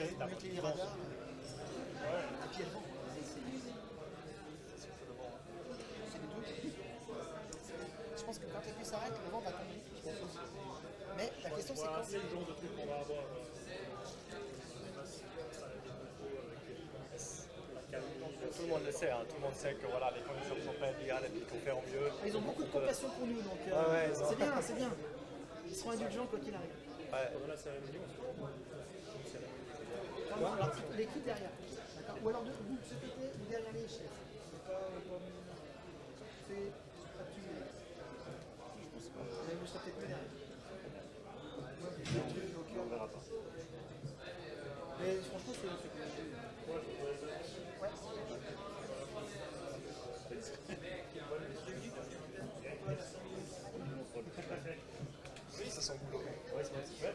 mettre les radars. Et puis elles vont. C'est les deux. Je pense que quand la pluie s'arrête, le vent va tomber. Mais la question c'est quand. C'est le genre de truc qu'on va avoir. Tout le monde le sait, hein. Tout le monde sait que voilà, les conditions ne sont pas idéales et qu'il faut faire au mieux. Ils ont beaucoup de compassion pour nous, donc c'est bien, c'est bien. Ils seront indulgents quoi qu'il arrive. Pendant la cérémonie, on se Alors, l'équipe derrière. Ou alors vous, ce côté, derrière les chefs. C'est pas comme. C'est pas tu. Je pense pas. Vous serez peut-être mieux derrière. On verra pas. Mais franchement, c'est. Ouais. Oui, c'est son boulot. Ouais, c'est vrai.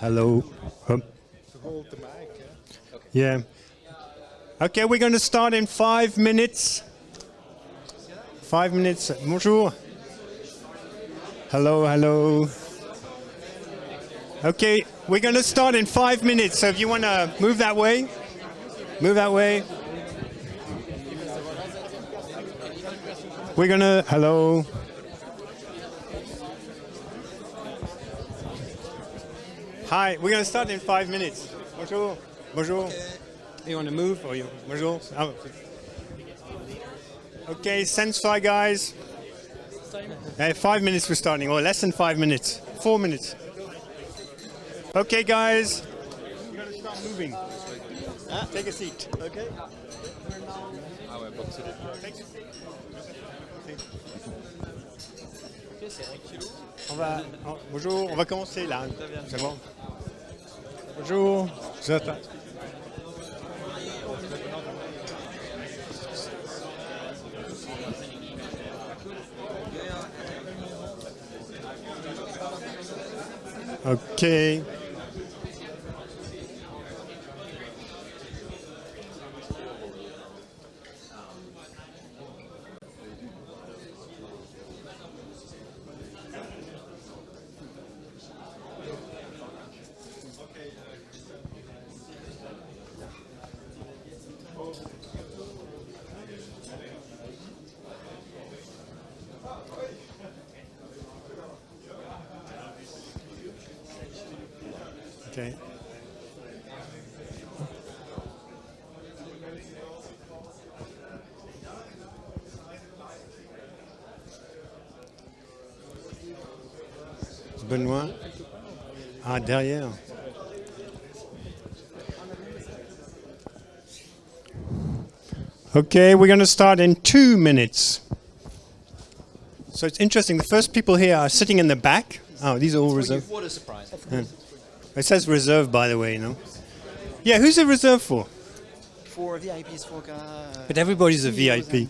Hello. Hold the mic, Yeah. Okay, we're going to start in 5 minutes. 5 minutes. Bonjour. Hello, hello. Okay, we're going to start in 5 minutes. So if you want to move that way, move that way. We're going to, hello. Hi, we're going to start in 5 minutes. Bonjour. Bonjour. You want to move or you? Bonjour. Oh. Okay, sense fly, guys. 5 minutes we're starting, or less than 5 minutes. 4 minutes. Okay, guys. You got to start moving. Take a seat. Okay. Take a seat. On va, bonjour, on va commencer là. C'est bon. Bonjour. J'attends. Okay. Okay. Benoît. Ah, derrière. Okay, we're going to start in 2 minutes. So it's interesting. The first people here are sitting in the back. Oh, these are all reserved. What a surprise. It says reserved, by the way, you know. Yeah, who's it reserved for? For VIPs, for But everybody's a VIP.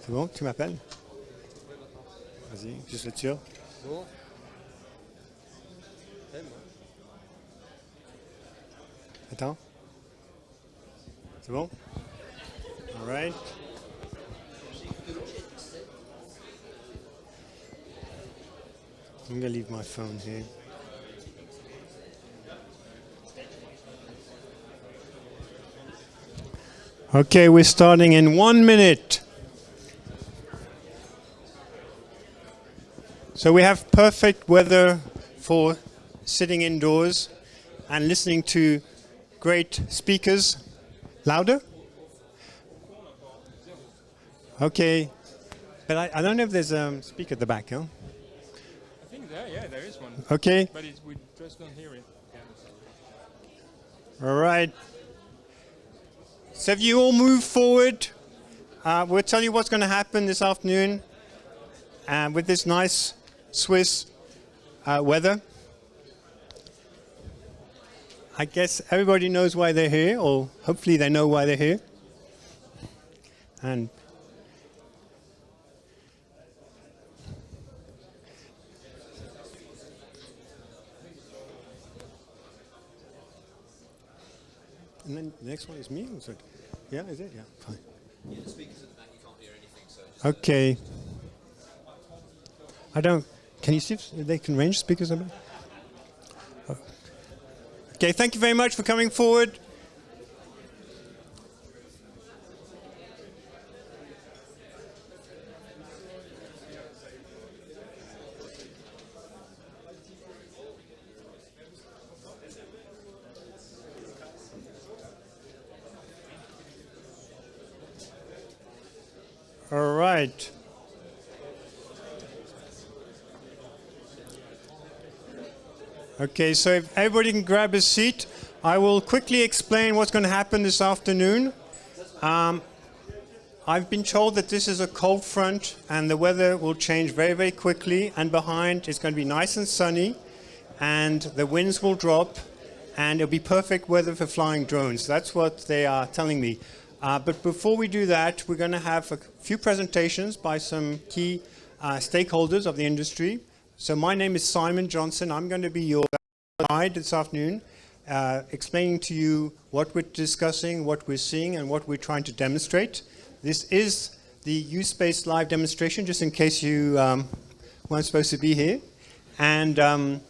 C'est bon, tu m'appelles? Vas-y, juste être sûr. Attends. C'est bon? All right. I'm going to leave my phone here. Okay, we're starting in 1 minute. So we have perfect weather for sitting indoors and listening to great speakers. Louder? Okay. But I don't know if there's a speaker at the back, huh? I think there is one. Okay. But we just don't hear it. All right. So if you all move forward, we'll tell you what's going to happen this afternoon with this nice Swiss weather. I guess everybody knows why they're here, or hopefully they know why they're here. And then the next one is me, or is it? Yeah, is it? Yeah, fine. Yeah, the speakers at the back, you can't hear anything, so just Okay. I don't. Can you see if they can range speakers a bit? Oh. Okay, thank you very much for coming forward. All right. Okay, so if everybody can grab a seat, I will quickly explain what's going to happen this afternoon. I've been told that this is a cold front and the weather will change very, very quickly, and behind it's going to be nice and sunny and the winds will drop and it'll be perfect weather for flying drones. That's what they are telling me. But before we do that, we're going to have a few presentations by some key stakeholders of the industry. So my name is Simon Johnson. I'm going to be your guide this afternoon, explaining to you what we're discussing, what we're seeing, and what we're trying to demonstrate. This is the USpace live demonstration, just in case you weren't supposed to be here. And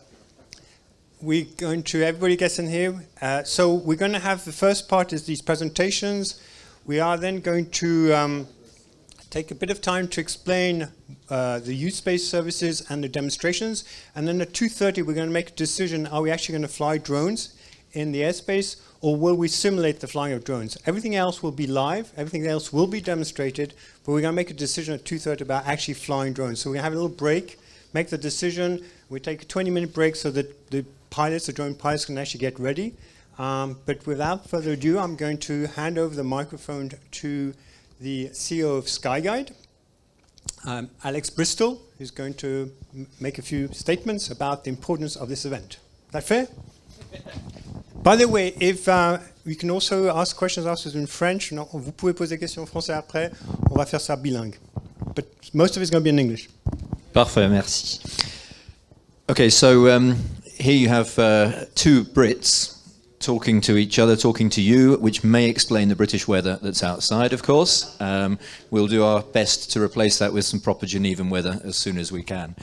we're going to, everybody gets in here. So we're going to have, the first part is these presentations. We are then going to take a bit of time to explain the USpace services and the demonstrations. And then at 2:30, we're going to make a decision, are we actually going to fly drones in the airspace, or will we simulate the flying of drones? Everything else will be live, everything else will be demonstrated, but we're going to make a decision at 2:30 about actually flying drones. So we're going to have a little break, make the decision. We take a 20-minute break so that the pilots, the drone pilots, can actually get ready. But without further ado, I'm going to hand over the microphone to the CEO of Skyguide. Alex Bristol, who's going to make a few statements about the importance of this event. Is that fair? By the way, if we can also ask questions afterwards in French, non, vous pouvez poser des questions en français après, on va faire ça bilingue. But most of it's going to be in English. Parfait, merci. Okay, so here you have two Brits talking to each other, talking to you, which may explain the British weather that's outside, of course. We'll do our best to replace that with some proper Genevan weather as soon as we can.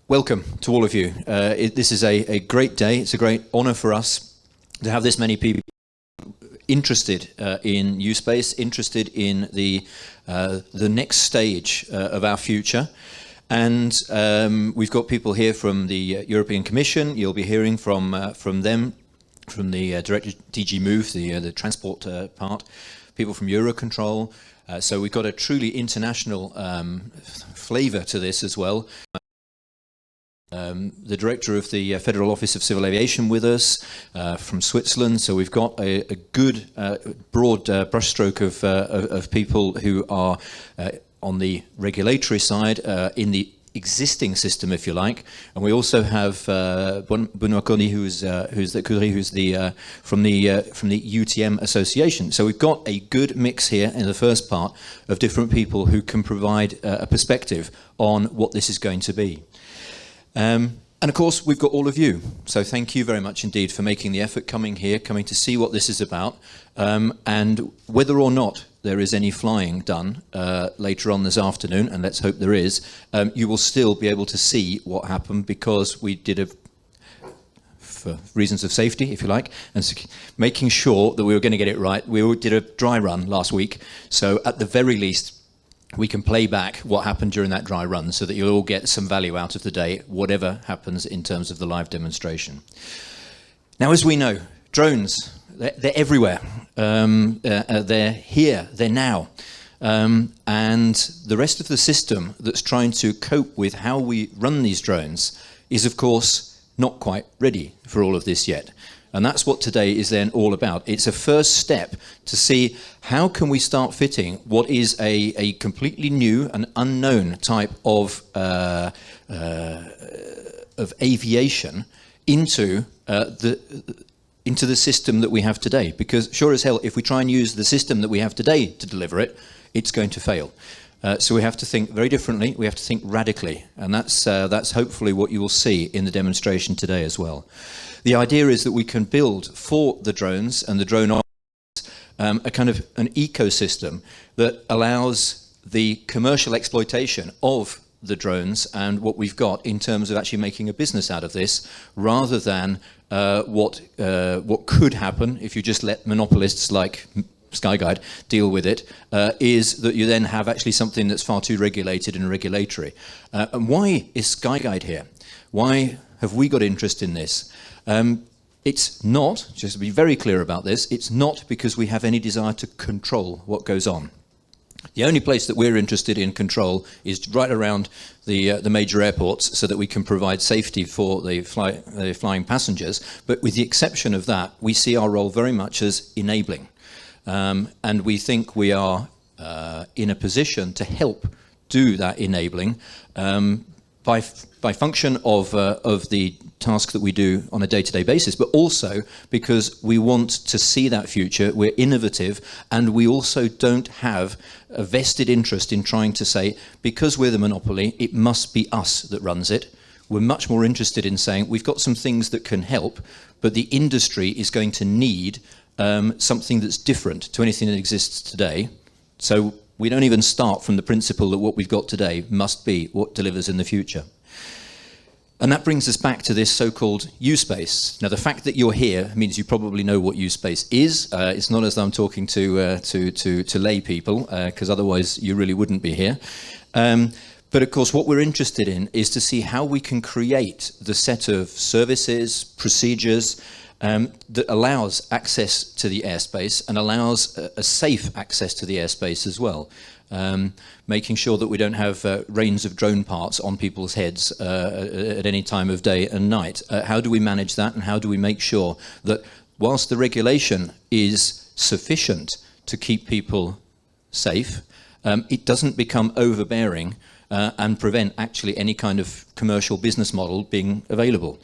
Welcome to all of you. This is a great day. It's a great honour for us to have this many people interested in U-Space, interested in the next stage of our future. And we've got people here from the European Commission. You'll be hearing from them, from the Director DG Move, the transport part, people from Eurocontrol. So we've got a truly international flavour to this as well. The Director of the Federal Office of Civil Aviation with us from Switzerland. So we've got a good broad brushstroke of people who are on the regulatory side, in the existing system, if you like, and we also have Benoit Corny, who's from the UTM Association. So we've got a good mix here in the first part of different people who can provide a perspective on what this is going to be. And of course, we've got all of you. So thank you very much indeed for making the effort, coming here, coming to see what this is about, and whether or not there is any flying done later on this afternoon, and let's hope there is, you will still be able to see what happened, because we did for reasons of safety, if you like, and making sure that we were going to get it right. We did a dry run last week, so at the very least, we can play back what happened during that dry run so that you'll all get some value out of the day, whatever happens in terms of the live demonstration. Now, as we know, drones, they're everywhere. They're here, they're now. And the rest of the system that's trying to cope with how we run these drones is, of course, not quite ready for all of this yet. And that's what today is then all about. It's a first step to see how can we start fitting what is a completely new and unknown type of aviation into the system that we have today. Because sure as hell, if we try and use the system that we have today to deliver it, it's going to fail. So we have to think very differently. We have to think radically, and that's hopefully what you will see in the demonstration today as well. The idea is that we can build for the drones and the drone operators a kind of an ecosystem that allows the commercial exploitation of the drones and what we've got in terms of actually making a business out of this, rather than what could happen if you just let monopolists like Skyguide deal with it, is that you then have actually something that's far too regulated and regulatory. And why is Skyguide here? Why have we got interest in this? It's not, just to be very clear about this, it's not because we have any desire to control what goes on. The only place that we're interested in control is right around the major airports, so that we can provide safety for the flying passengers. But with the exception of that, we see our role very much as enabling. And we think we are in a position to help do that enabling by function of the task that we do on a day-to-day basis, but also because we want to see that future. We're innovative, and we also don't have a vested interest in trying to say, because we're the monopoly, it must be us that runs it. We're much more interested in saying we've got some things that can help, but the industry is going to need something that's different to anything that exists today. So we don't even start from the principle that what we've got today must be what delivers in the future. And that brings us back to this so-called U-Space. Now, the fact that you're here means you probably know what U-Space is. It's not as though I'm talking to lay people, because otherwise you really wouldn't be here. But of course, what we're interested in is to see how we can create the set of services, procedures, that allows access to the airspace and allows a safe access to the airspace as well. Making sure that we don't have rains of drone parts on people's heads at any time of day and night. How do we manage that, and how do we make sure that whilst the regulation is sufficient to keep people safe, it doesn't become overbearing and prevent actually any kind of commercial business model being available.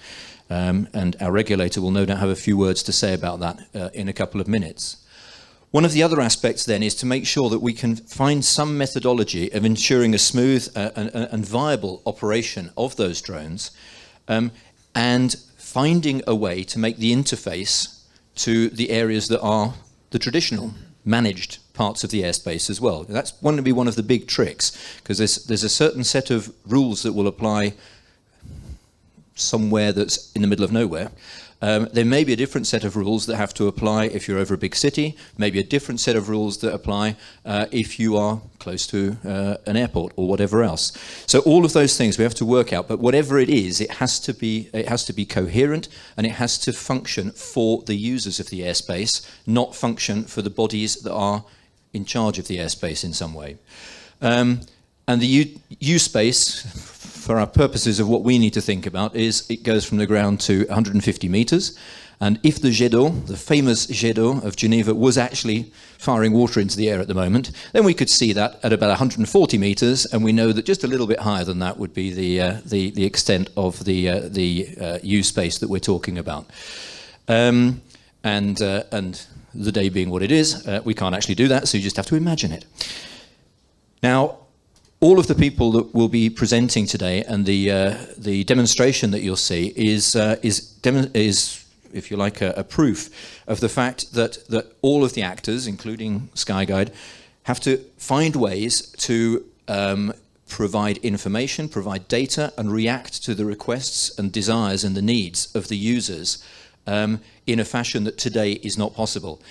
And our regulator will no doubt have a few words to say about that in a couple of minutes. One of the other aspects then is to make sure that we can find some methodology of ensuring a smooth and viable operation of those drones, and finding a way to make the interface to the areas that are the traditional managed parts of the airspace as well. That's going to be one of the big tricks, because there's a certain set of rules that will apply somewhere that's in the middle of nowhere. There may be a different set of rules that have to apply if you're over a big city, maybe a different set of rules that apply if you are close to an airport or whatever else. So all of those things we have to work out, but whatever it is, it has to be coherent, and it has to function for the users of the airspace, not function for the bodies that are in charge of the airspace in some way. And the U-space, for our purposes of what we need to think about, is it goes from the ground to 150 meters. And if the jet d'eau, the famous jet d'eau of Geneva, was actually firing water into the air at the moment, then we could see that at about 140 meters, and we know that just a little bit higher than that would be the extent of the U-space that we're talking about. And the day being what it is, we can't actually do that, so you just have to imagine it. Now, all of the people that will be presenting today, and the demonstration that you'll see is, if you like, a proof of the fact that all of the actors, including Skyguide, have to find ways to provide information, provide data, and react to the requests and desires and the needs of the users in a fashion that today is not possible.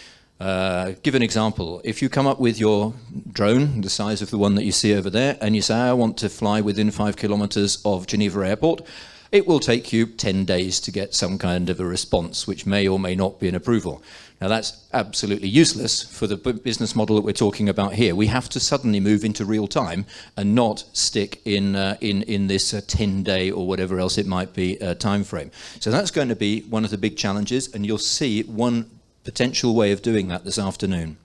Give an example. If you come up with your drone, the size of the one that you see over there, and you say, I want to fly within 5 kilometers of Geneva Airport, it will take you 10 days to get some kind of a response, which may or may not be an approval. Now, that's absolutely useless for the business model that we're talking about here. We have to suddenly move into real time and not stick in this 10-day or whatever else it might be time frame. So that's going to be one of the big challenges, and you'll see one potential way of doing that this afternoon.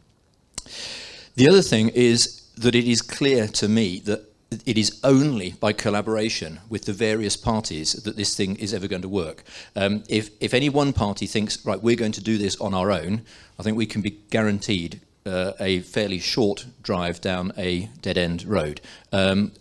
The other thing is that it is clear to me that it is only by collaboration with the various parties that this thing is ever going to work. If any one party thinks, right, we're going to do this on our own, I think we can be guaranteed a fairly short drive down a dead-end road. And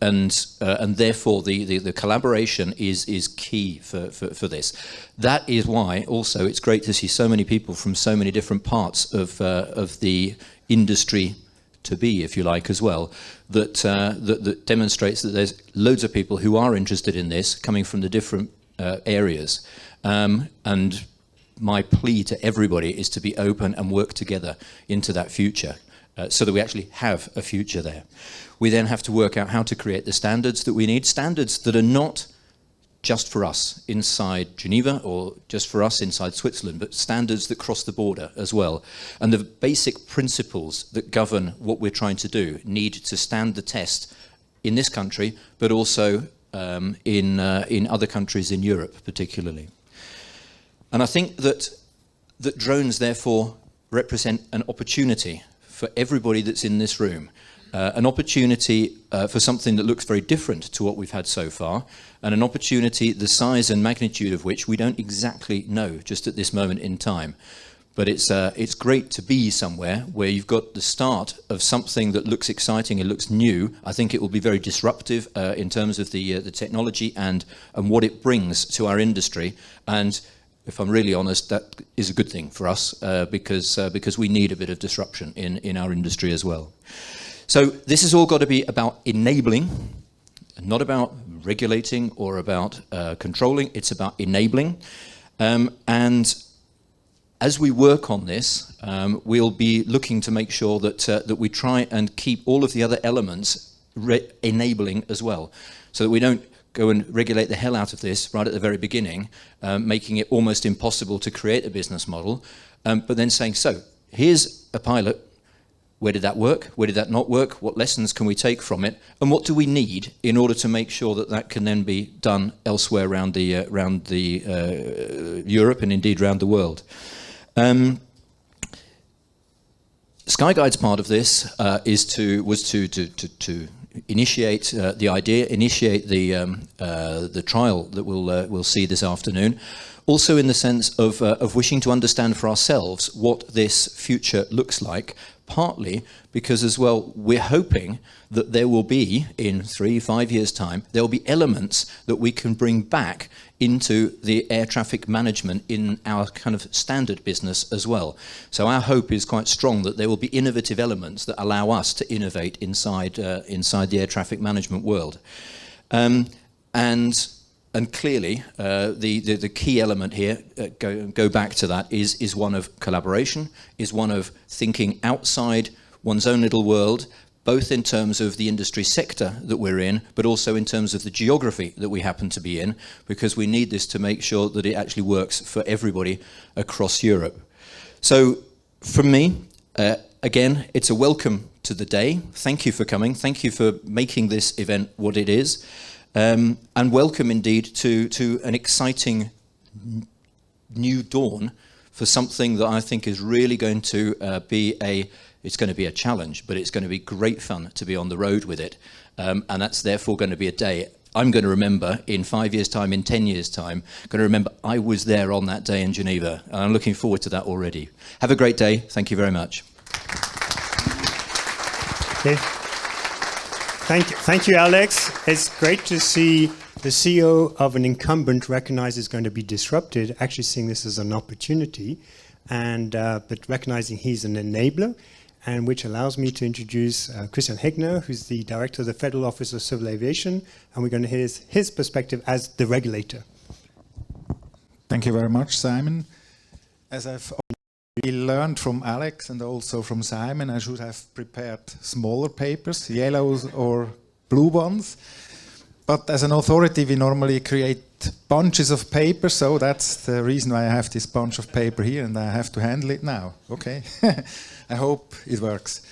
therefore the collaboration is key for this. That is why also it's great to see so many people from so many different parts of the industry to be, if you like, as well, that demonstrates that there's loads of people who are interested in this coming from the different areas. And my plea to everybody is to be open and work together into that future so that we actually have a future there. We then have to work out how to create the standards that we need, standards that are not just for us inside Geneva or just for us inside Switzerland, but standards that cross the border as well. And the basic principles that govern what we're trying to do need to stand the test in this country, but also in other countries in Europe particularly. And I think that drones therefore represent an opportunity for everybody that's in this room. An opportunity for something that looks very different to what we've had so far, and an opportunity the size and magnitude of which we don't exactly know just at this moment in time. But it's great to be somewhere where you've got the start of something that looks exciting, it looks new. I think it will be very disruptive in terms of the technology and what it brings to our industry. And if I'm really honest, that is a good thing for us because we need a bit of disruption in our industry as well. So this has all got to be about enabling, not about regulating or about controlling. It's about enabling. And as we work on this, we'll be looking to make sure that we try and keep all of the other elements enabling as well, so that we don't go and regulate the hell out of this right at the very beginning, making it almost impossible to create a business model, but then saying, so here's a pilot. Where did that work? Where did that not work? What lessons can we take from it? And what do we need in order to make sure that that can then be done elsewhere around the Europe and indeed around the world? Skyguide's part of this was to initiate the idea, initiate the trial that we'll see this afternoon. Also, in the sense of wishing to understand for ourselves what this future looks like. Partly because, as well, we're hoping that there will be, in 3-5 years' time, there will be elements that we can bring back into the air traffic management in our kind of standard business as well. So our hope is quite strong that there will be innovative elements that allow us to innovate inside the air traffic management world. And clearly, the key element here, go back to that, is one of collaboration, is one of thinking outside one's own little world, both in terms of the industry sector that we're in, but also in terms of the geography that we happen to be in, because we need this to make sure that it actually works for everybody across Europe. So, from me, again, it's a welcome to the day. Thank you for coming. Thank you for making this event what it is. And welcome indeed to an exciting new dawn for something that I think is really going to it's going to be a challenge, but it's going to be great fun to be on the road with it. And that's therefore going to be a day I'm going to remember in 5 years' time, in 10 years' time, going to remember I was there on that day in Geneva. And I'm looking forward to that already. Have a great day. Thank you very much. Okay. Thank you, Alex. It's great to see the CEO of an incumbent recognize it's going to be disrupted, actually seeing this as an opportunity, and but recognizing he's an enabler, and which allows me to introduce Christian Hegner, who's the Director of the Federal Office of Civil Aviation, and we're going to hear his perspective as the regulator. Thank you very much, Simon. As I've learned from Alex and also from Simon, I should have prepared smaller papers, yellows or blue ones. But as an authority, we normally create bunches of paper, so that's the reason why I have this bunch of paper here and I have to handle it now. Okay, I hope it works.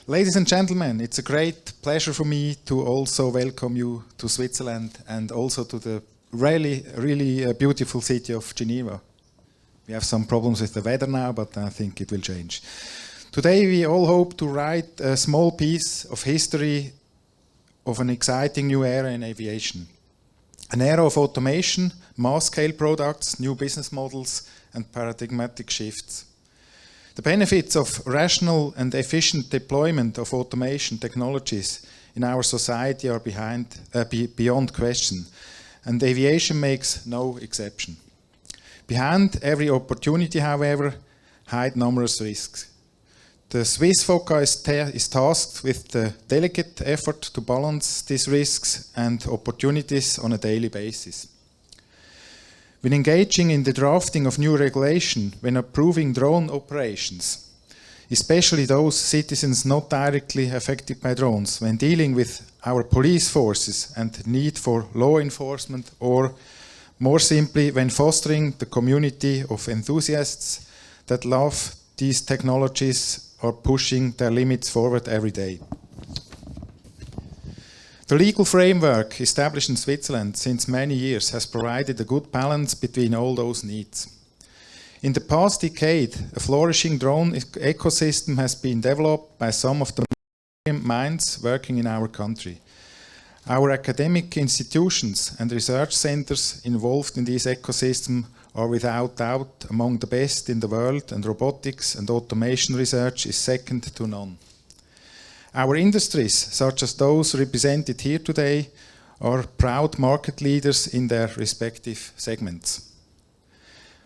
Ladies and gentlemen, it's a great pleasure for me to also welcome you to Switzerland and also to the really beautiful city of Geneva. We have some problems with the weather now, but I think it will change. Today we all hope to write a small piece of history of an exciting new era in aviation. An era of automation, mass-scale products, new business models and paradigmatic shifts. The benefits of rational and efficient deployment of automation technologies in our society are beyond question, and aviation makes no exception. Behind every opportunity, however, hide numerous risks. The Swiss FOCA is tasked with the delicate effort to balance these risks and opportunities on a daily basis. When engaging in the drafting of new regulation, when approving drone operations, especially those citizens not directly affected by drones, when dealing with our police forces and need for law enforcement, or more simply, when fostering the community of enthusiasts that love these technologies or pushing their limits forward every day. The legal framework established in Switzerland since many years has provided a good balance between all those needs. In the past decade, a flourishing drone ecosystem has been developed by some of the minds working in our country. Our academic institutions and research centers involved in this ecosystem are without doubt among the best in the world, and robotics and automation research is second to none. Our industries, such as those represented here today, are proud market leaders in their respective segments.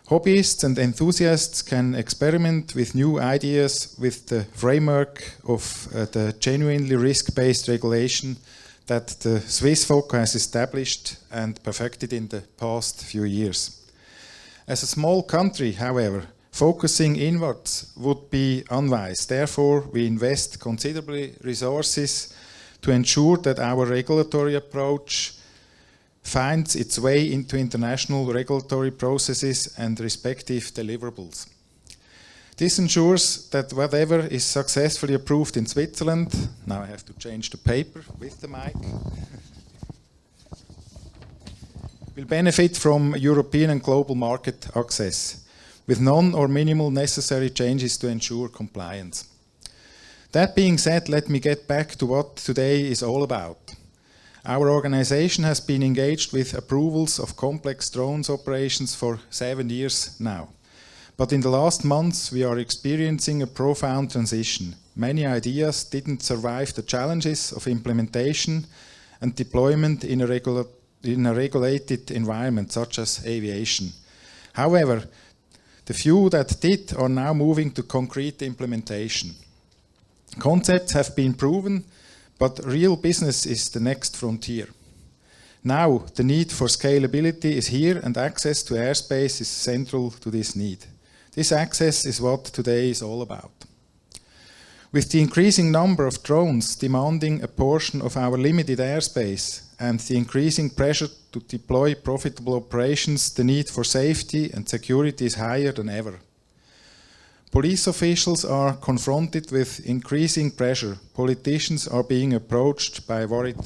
Hobbyists and enthusiasts can experiment with new ideas with the framework of the genuinely risk-based regulation that the Swiss FOCA has established and perfected in the past few years. As a small country, however, focusing inwards would be unwise. Therefore, we invest considerable resources to ensure that our regulatory approach finds its way into international regulatory processes and respective deliverables. This ensures that whatever is successfully approved in Switzerland, now I have to change the paper with the mic, will benefit from European and global market access, with none or minimal necessary changes to ensure compliance. That being said, let me get back to what today is all about. Our organization has been engaged with approvals of complex drones operations for 7 years now. But in the last months, we are experiencing a profound transition. Many ideas didn't survive the challenges of implementation and deployment in a regulated environment, such as aviation. However, the few that did are now moving to concrete implementation. Concepts have been proven, but real business is the next frontier. Now, the need for scalability is here, and access to airspace is central to this need. This access is what today is all about. With the increasing number of drones demanding a portion of our limited airspace and the increasing pressure to deploy profitable operations, the need for safety and security is higher than ever. Police officials are confronted with increasing pressure. Politicians are being approached by worried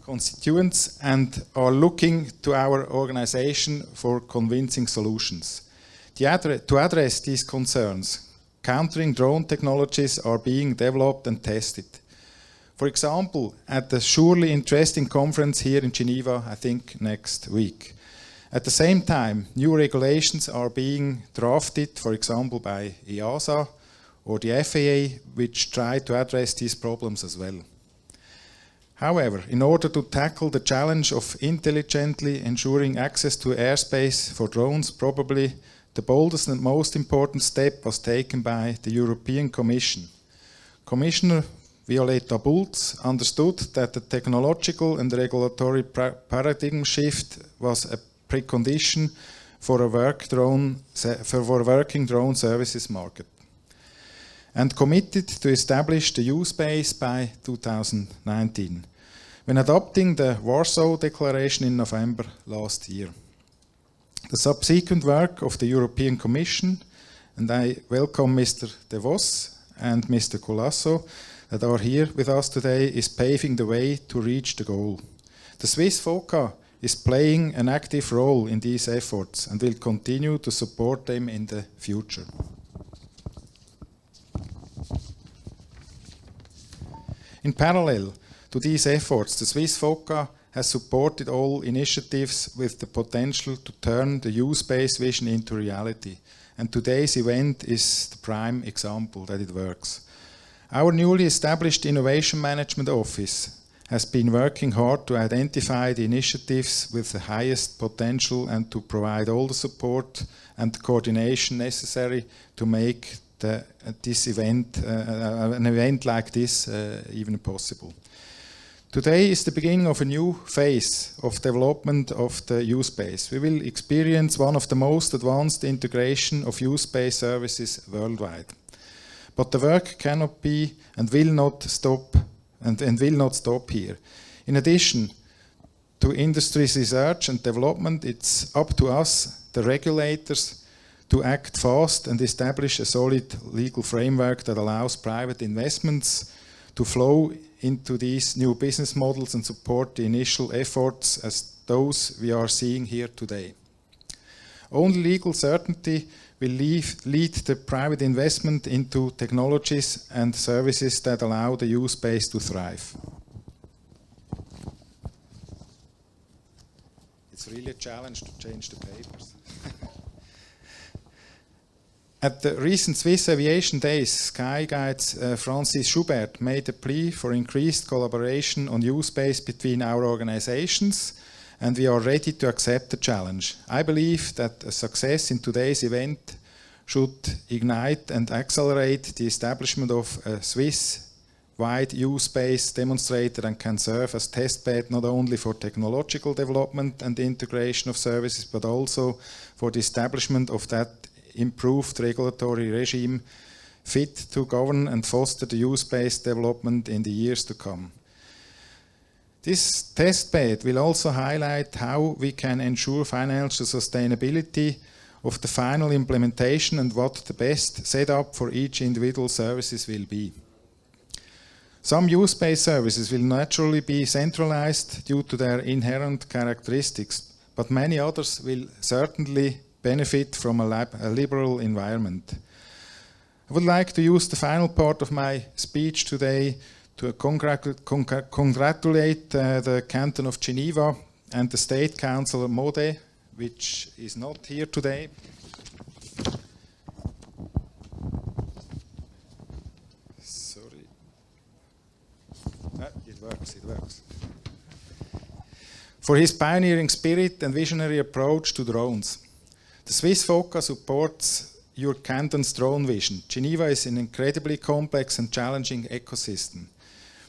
constituents and are looking to our organization for convincing solutions. To address these concerns, countering drone technologies are being developed and tested. For example, at the surely interesting conference here in Geneva, I think next week. At the same time, new regulations are being drafted, for example, by EASA or the FAA, which try to address these problems as well. However, in order to tackle the challenge of intelligently ensuring access to airspace for drones, probably the boldest and most important step was taken by the European Commission. Commissioner Violeta Bulc understood that the technological and regulatory paradigm shift was a precondition for a working drone services market, and committed to establish the U-Space by 2019, when adopting the Warsaw Declaration in November last year. The subsequent work of the European Commission, and I welcome Mr. De Vos and Mr. Colasso that are here with us today, is paving the way to reach the goal. The Swiss FOCA is playing an active role in these efforts and will continue to support them in the future. In parallel to these efforts, the Swiss FOCA has supported all initiatives with the potential to turn the U-Space vision into reality, and today's event is the prime example that it works. Our newly established Innovation Management Office has been working hard to identify the initiatives with the highest potential and to provide all the support and coordination necessary to make an event like this even possible. Today is the beginning of a new phase of development of the U-Space. We will experience one of the most advanced integration of U-Space services worldwide. But the work cannot be and will not stop here. In addition to industry's research and development, it's up to us, the regulators, to act fast and establish a solid legal framework that allows private investments to flow into these new business models and support the initial efforts as those we are seeing here today. Only legal certainty will lead the private investment into technologies and services that allow the U-Space to thrive. It's really a challenge to change the papers. At the recent Swiss Aviation Days, Sky Guide's Francis Schubert made a plea for increased collaboration on U-Space between our organizations, and we are ready to accept the challenge. I believe that a success in today's event should ignite and accelerate the establishment of a Swiss-wide U-Space demonstrator and can serve as testbed not only for technological development and integration of services, but also for the establishment of that improved regulatory regime fit to govern and foster the U-Space development in the years to come. This testbed will also highlight how we can ensure financial sustainability of the final implementation and what the best setup for each individual services will be. Some U-Space services will naturally be centralized due to their inherent characteristics, but many others will certainly benefit from a liberal environment. I would like to use the final part of my speech today to congratulate the Canton of Geneva and the State Councillor Mode, which is not here today. Sorry. It works. For his pioneering spirit and visionary approach to drones. The Swiss FOCA supports your canton's drone vision. Geneva is an incredibly complex and challenging ecosystem.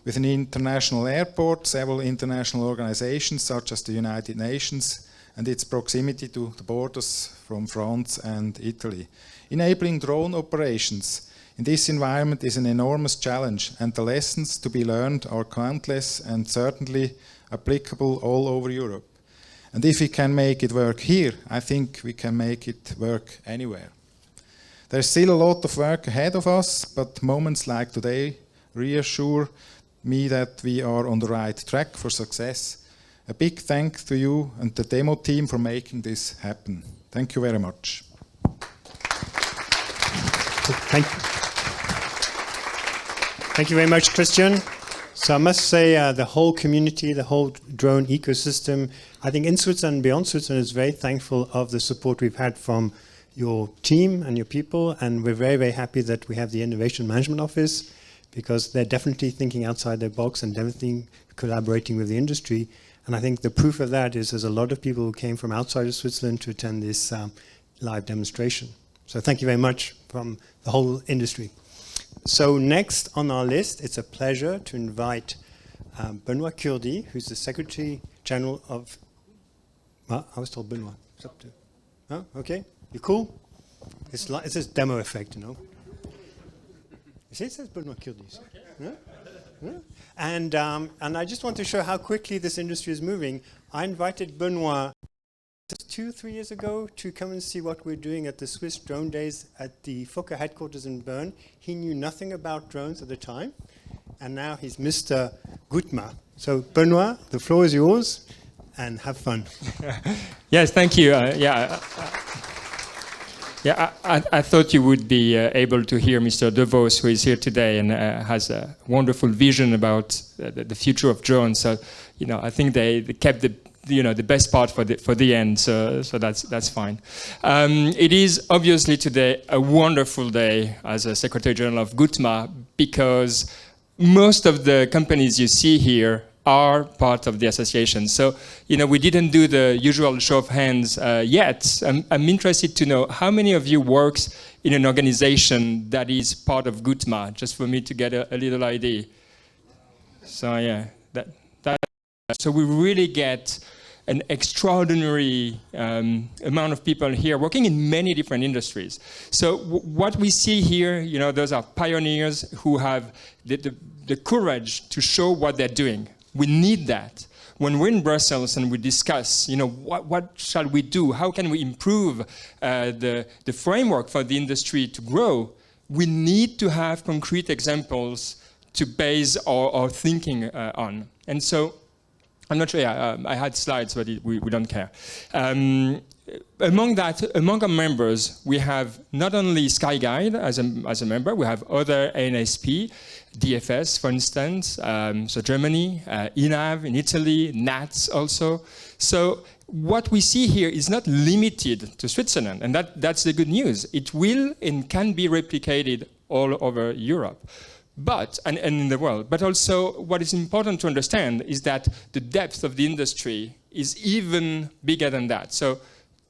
With an international airport, several international organizations such as the United Nations, and its proximity to the borders from France and Italy. Enabling drone operations in this environment is an enormous challenge, and the lessons to be learned are countless and certainly applicable all over Europe. And if we can make it work here, I think we can make it work anywhere. There's still a lot of work ahead of us, but moments like today reassure me that we are on the right track for success. A big thanks to you and the demo team for making this happen. Thank you very much. Thank you very much, Christian. So I must say the whole community, the whole drone ecosystem, I think in Switzerland and beyond Switzerland is very thankful of the support we've had from your team and your people, and we're very, very happy that we have the Innovation Management Office, because they're definitely thinking outside their box and definitely collaborating with the industry. And I think the proof of that is there's a lot of people who came from outside of Switzerland to attend this live demonstration. So thank you very much from the whole industry. So next on our list, it's a pleasure to invite Benoit Kurdi, who's the Secretary General of... I was told Benoit. It's up to... Oh, okay. You cool? It's this demo effect, you know. You see, it says Benoit Kurdi. Yeah? Yeah? And I just want to show how quickly this industry is moving. I invited Benoit 2-3 years ago to come and see what we're doing at the Swiss Drone Days at the FOCA headquarters in Bern. He knew nothing about drones at the time, and now he's Mr. Gutma. So Benoit, the floor is yours, and have fun. Yes, thank you. I thought you would be able to hear Mr. De Vos, who is here today and has a wonderful vision about the future of drones. So, I think they kept the best part for the end. So that's fine. It is obviously today a wonderful day as a Secretary General of GUTMA, because most of the companies you see here are part of the association. So, we didn't do the usual show of hands yet. I'm interested to know how many of you works in an organization that is part of GUTMA, just for me to get a little idea. So yeah, so we really get an extraordinary amount of people here working in many different industries. So what we see here, those are pioneers who have the courage to show what they're doing. We need that. When we're in Brussels and we discuss, what shall we do? How can we improve the framework for the industry to grow? We need to have concrete examples to base our thinking on. And so, I'm not sure, I had slides, but we don't care. Among our members, we have not only SkyGuide as a member, we have other ANSP, DFS, for instance, so Germany, INAV in Italy, NATS also. So what we see here is not limited to Switzerland, and that's the good news. It will and can be replicated all over Europe. But, and in the world, but also what is important to understand is that the depth of the industry is even bigger than that. So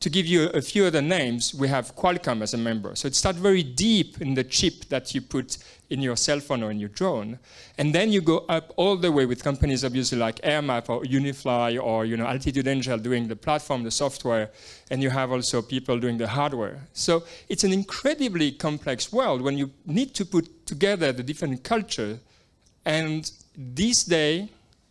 to give you a few other names, we have Qualcomm as a member. So it starts very deep in the chip that you put in your cell phone or in your drone. And then you go up all the way with companies obviously like AirMap or Unifly or Altitude Angel doing the platform, the software, and you have also people doing the hardware. So it's an incredibly complex world when you need to put together the different culture, and this day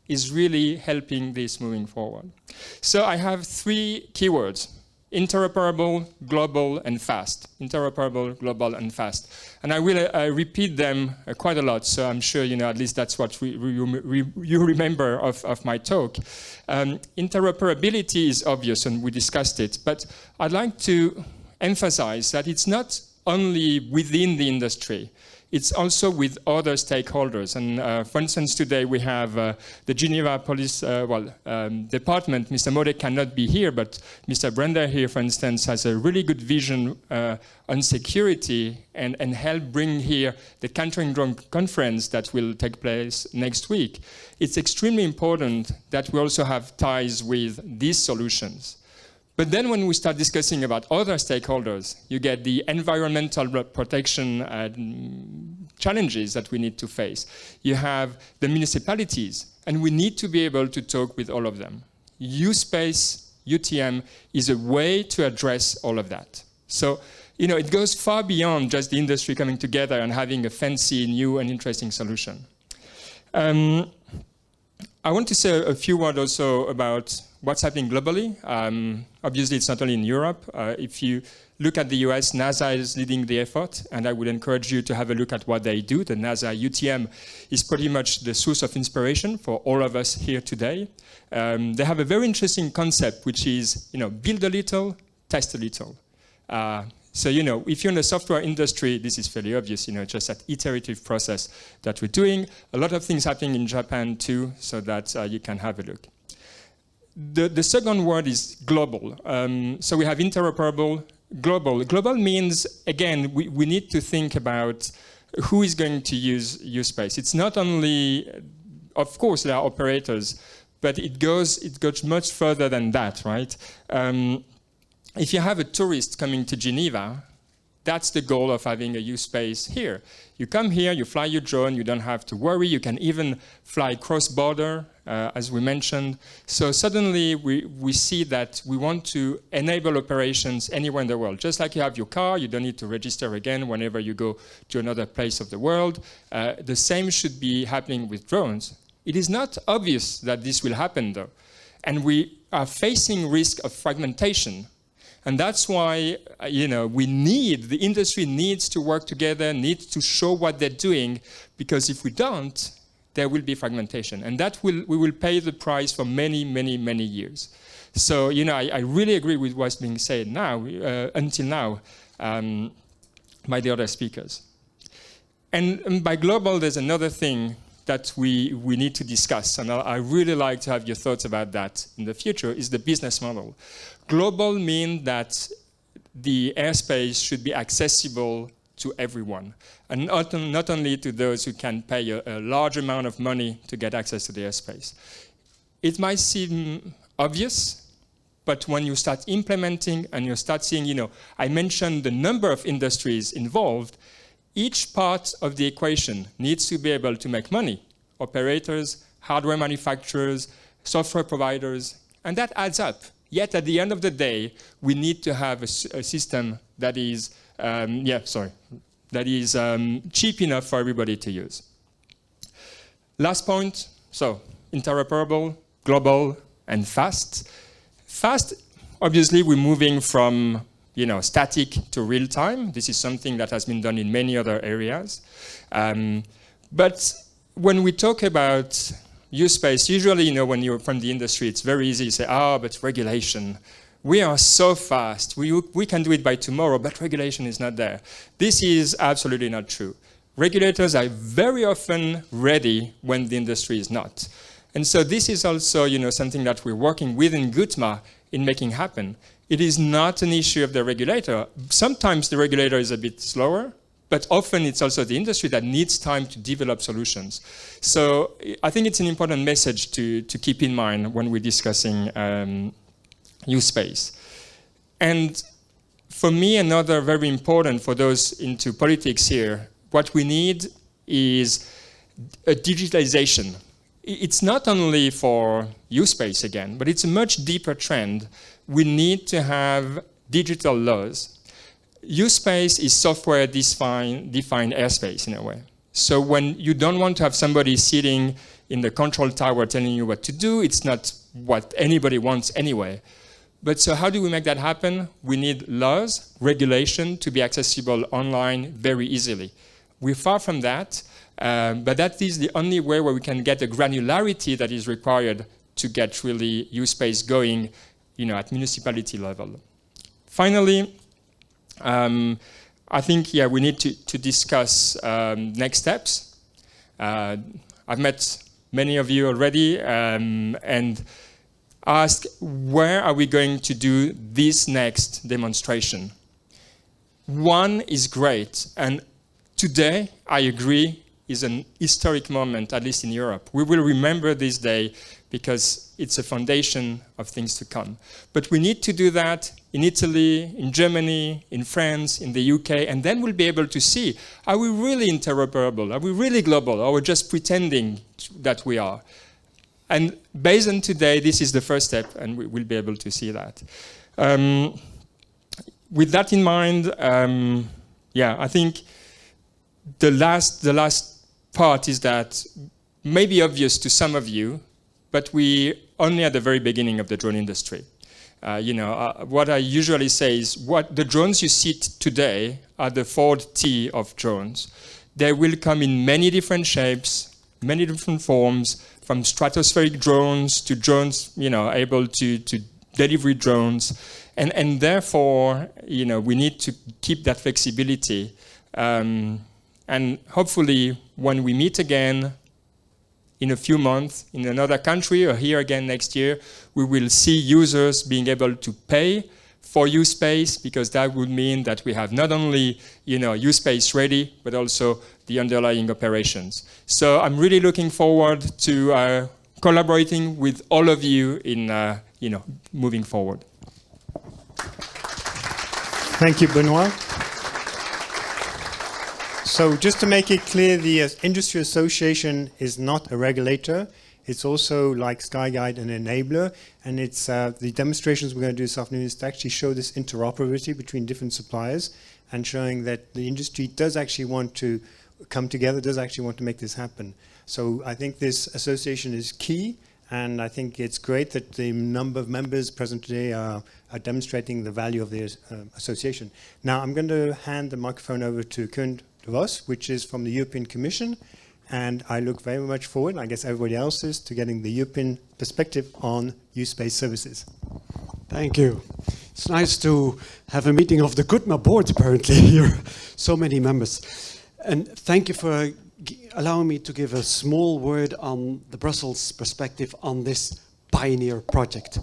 is really helping this moving forward. So I have 3 keywords: interoperable, global, and fast. Interoperable, global, and fast. And I will repeat them quite a lot, so I'm sure at least that's what you remember of my talk. Interoperability is obvious, and we discussed it, but I'd like to emphasize that it's not only within the industry. It's also with other stakeholders. And for instance, today we have the Geneva Police Department. Mr. Modek cannot be here, but Mr. Brenda here, for instance, has a really good vision on security and help bring here the Countering Drone Conference that will take place next week. It's extremely important that we also have ties with these solutions. But then when we start discussing about other stakeholders, you get the environmental protection challenges that we need to face. You have the municipalities, and we need to be able to talk with all of them. U-Space, UTM, is a way to address all of that. So, you know, it goes far beyond just the industry coming together and having a fancy, new, and interesting solution. I want to say a few words also about what's happening globally. Obviously, it's not only in Europe. If you look at the US, NASA is leading the effort, and I would encourage you to have a look at what they do. The NASA UTM is pretty much the source of inspiration for all of us here today. They have a very interesting concept, which is, you know, build a little, test a little. So, you know, if you're in the software industry, this is fairly obvious, you know, just that iterative process that we're doing. A lot of things happening in Japan too, so that you can have a look. The second word is global. So we have interoperable, global. Global means, again, we need to think about who is going to use U-Space. It's not only, of course, there are operators, but it goes much further than that, right? If you have a tourist coming to Geneva, that's the goal of having a U-Space here. You come here, you fly your drone, you don't have to worry. You can even fly cross-border, as we mentioned. So suddenly we see that we want to enable operations anywhere in the world. Just like you have your car, you don't need to register again whenever you go to another place of the world. The same should be happening with drones. It is not obvious that this will happen, though. And we are facing risk of fragmentation. And that's why, you know, the industry needs to work together, needs to show what they're doing, because if we don't, there will be fragmentation. And we will pay the price for many, many, many years. So, you know, I really agree with what's being said now, until now, by the other speakers. And by global, there's another thing that we need to discuss, and I really like to have your thoughts about that in the future, is the business model. Global means that the airspace should be accessible to everyone, and not only to those who can pay a large amount of money to get access to the airspace. It might seem obvious, but when you start implementing and you start seeing, you know, I mentioned the number of industries involved, each part of the equation needs to be able to make money. Operators, hardware manufacturers, software providers, and that adds up. Yet at the end of the day, we need to have a system that is, cheap enough for everybody to use. Last point, so interoperable, global, and fast. Fast, obviously, we're moving from, you know, static to real time. This is something that has been done in many other areas. But when we talk about U-Space, usually, you know, when you're from the industry, it's very easy to say, but regulation. We are so fast. We can do it by tomorrow, but regulation is not there. This is absolutely not true. Regulators are very often ready when the industry is not. And so this is also, you know, something that we're working within GUTMA in making happen. It is not an issue of the regulator. Sometimes the regulator is a bit slower, but often it's also the industry that needs time to develop solutions. So I think it's an important message to keep in mind when we're discussing U-Space. And for me, another very important for those into politics here, what we need is a digitalization. It's not only for U-Space again, but it's a much deeper trend. We need to have digital laws. U-Space is software-defined airspace in a way. So when you don't want to have somebody sitting in the control tower telling you what to do, it's not what anybody wants anyway. But so how do we make that happen? We need laws, regulation to be accessible online very easily. We're far from that, but that is the only way where we can get the granularity that is required to get really U-Space going, you know, at municipality level. Finally, I think, yeah, we need to discuss next steps. I've met many of you already and ask, where are we going to do this next demonstration? One is great, and today, I agree, is an historic moment, at least in Europe. We will remember this day because it's a foundation of things to come. But we need to do that in Italy, in Germany, in France, in the UK, and then we'll be able to see, are we really interoperable? Are we really global? Or we're just pretending that we are? And based on today, this is the first step, and we will be able to see that. With that in mind, yeah, I think the last part is that may be obvious to some of you, but we only at the very beginning of the drone industry. What I usually say is what the drones you see today are the Ford T of drones. They will come in many different shapes, many different forms, from stratospheric drones to drones, able to delivery drones. And therefore, we need to keep that flexibility. And hopefully, when we meet again in a few months in another country or here again next year, we will see users being able to pay for U-Space, because that would mean that we have not only U-Space ready, but also the underlying operations. So I'm really looking forward to collaborating with all of you in moving forward. Thank you, Benoit. So just to make it clear, the Industry Association is not a regulator. It's also, like SkyGuide, an enabler. And it's the demonstrations we're going to do this afternoon is to actually show this interoperability between different suppliers and showing that the industry does actually want to come together, does actually want to make this happen. So I think this association is key. And I think it's great that the number of members present today are demonstrating the value of the association. Now I'm going to hand the microphone over to Koen de Vos, which is from the European Commission. And I look very much forward, I guess everybody else is, to getting the European perspective on U-Space services. Thank you. It's nice to have a meeting of the GUTMA board, apparently, here. So many members. And thank you for allowing me to give a small word on the Brussels perspective on this pioneer project.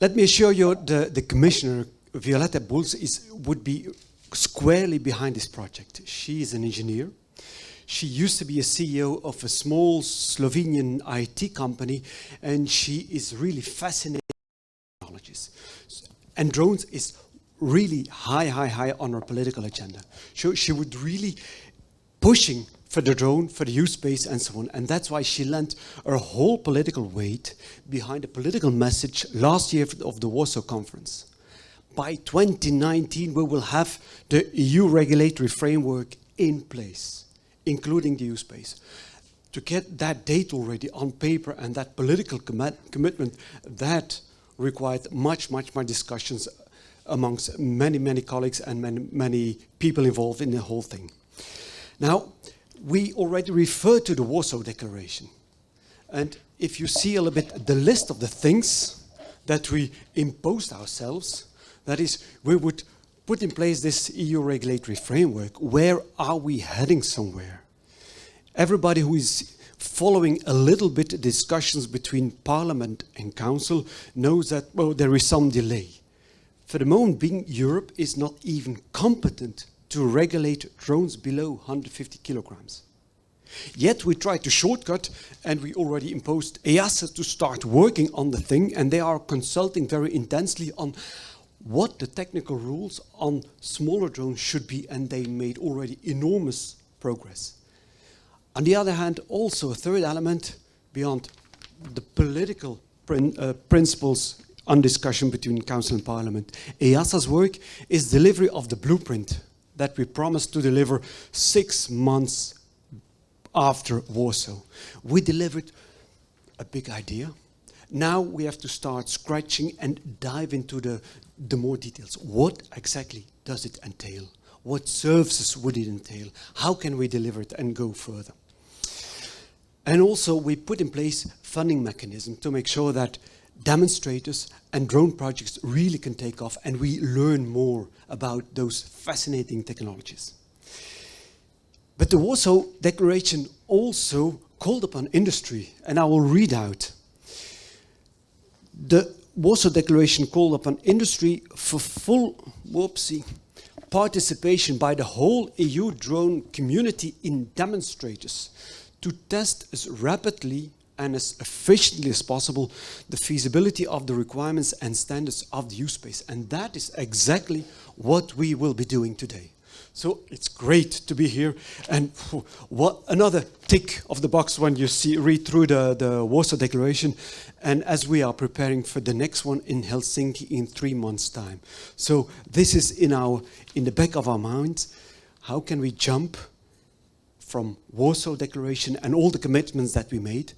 Let me assure you the Commissioner, Violeta Bulc, would be squarely behind this project. She is an engineer. She used to be a CEO of a small Slovenian IT company, and she is really fascinated by technologies. And drones is really high on her political agenda. She would really pushing for the drone, for the U-Space, and so on. And that's why she lent her whole political weight behind a political message last year of the Warsaw Conference. By 2019, we will have the EU regulatory framework in place, including the U-Space. To get that date already on paper and that political commitment, that required much more discussions amongst many colleagues and many people involved in the whole thing. Now, we already referred to the Warsaw Declaration. And if you see a little bit the list of the things that we imposed ourselves, that is, we would put in place this EU regulatory framework. Where are we heading somewhere? Everybody who is following a little bit the discussions between Parliament and Council knows that, well, there is some delay. For the moment being, Europe is not even competent to regulate drones below 150 kilograms. Yet we tried to shortcut, and we already imposed EASA to start working on the thing, and they are consulting very intensely on what the technical rules on smaller drones should be, and they made already enormous progress. On the other hand, also a third element beyond the political principles on discussion between Council and Parliament. EASA's work is delivery of the blueprint that we promised to deliver 6 months after Warsaw. We delivered a big idea. Now we have to start scratching and dive into the more details. What exactly does it entail? What services would it entail? How can we deliver it and go further? And also we put in place funding mechanism to make sure that demonstrators and drone projects really can take off and we learn more about those fascinating technologies. But the Warsaw Declaration also called upon industry, and I will read out. The Warsaw Declaration called upon industry for full participation by the whole EU drone community in demonstrators to test as rapidly and as efficiently as possible the feasibility of the requirements and standards of the use space. And that is exactly what we will be doing today. So it's great to be here. And what another tick of the box when you read through the Warsaw Declaration. And as we are preparing for the next one in Helsinki in 3 months' time. So this is in the back of our minds. How can we jump from Warsaw Declaration and all the commitments that we made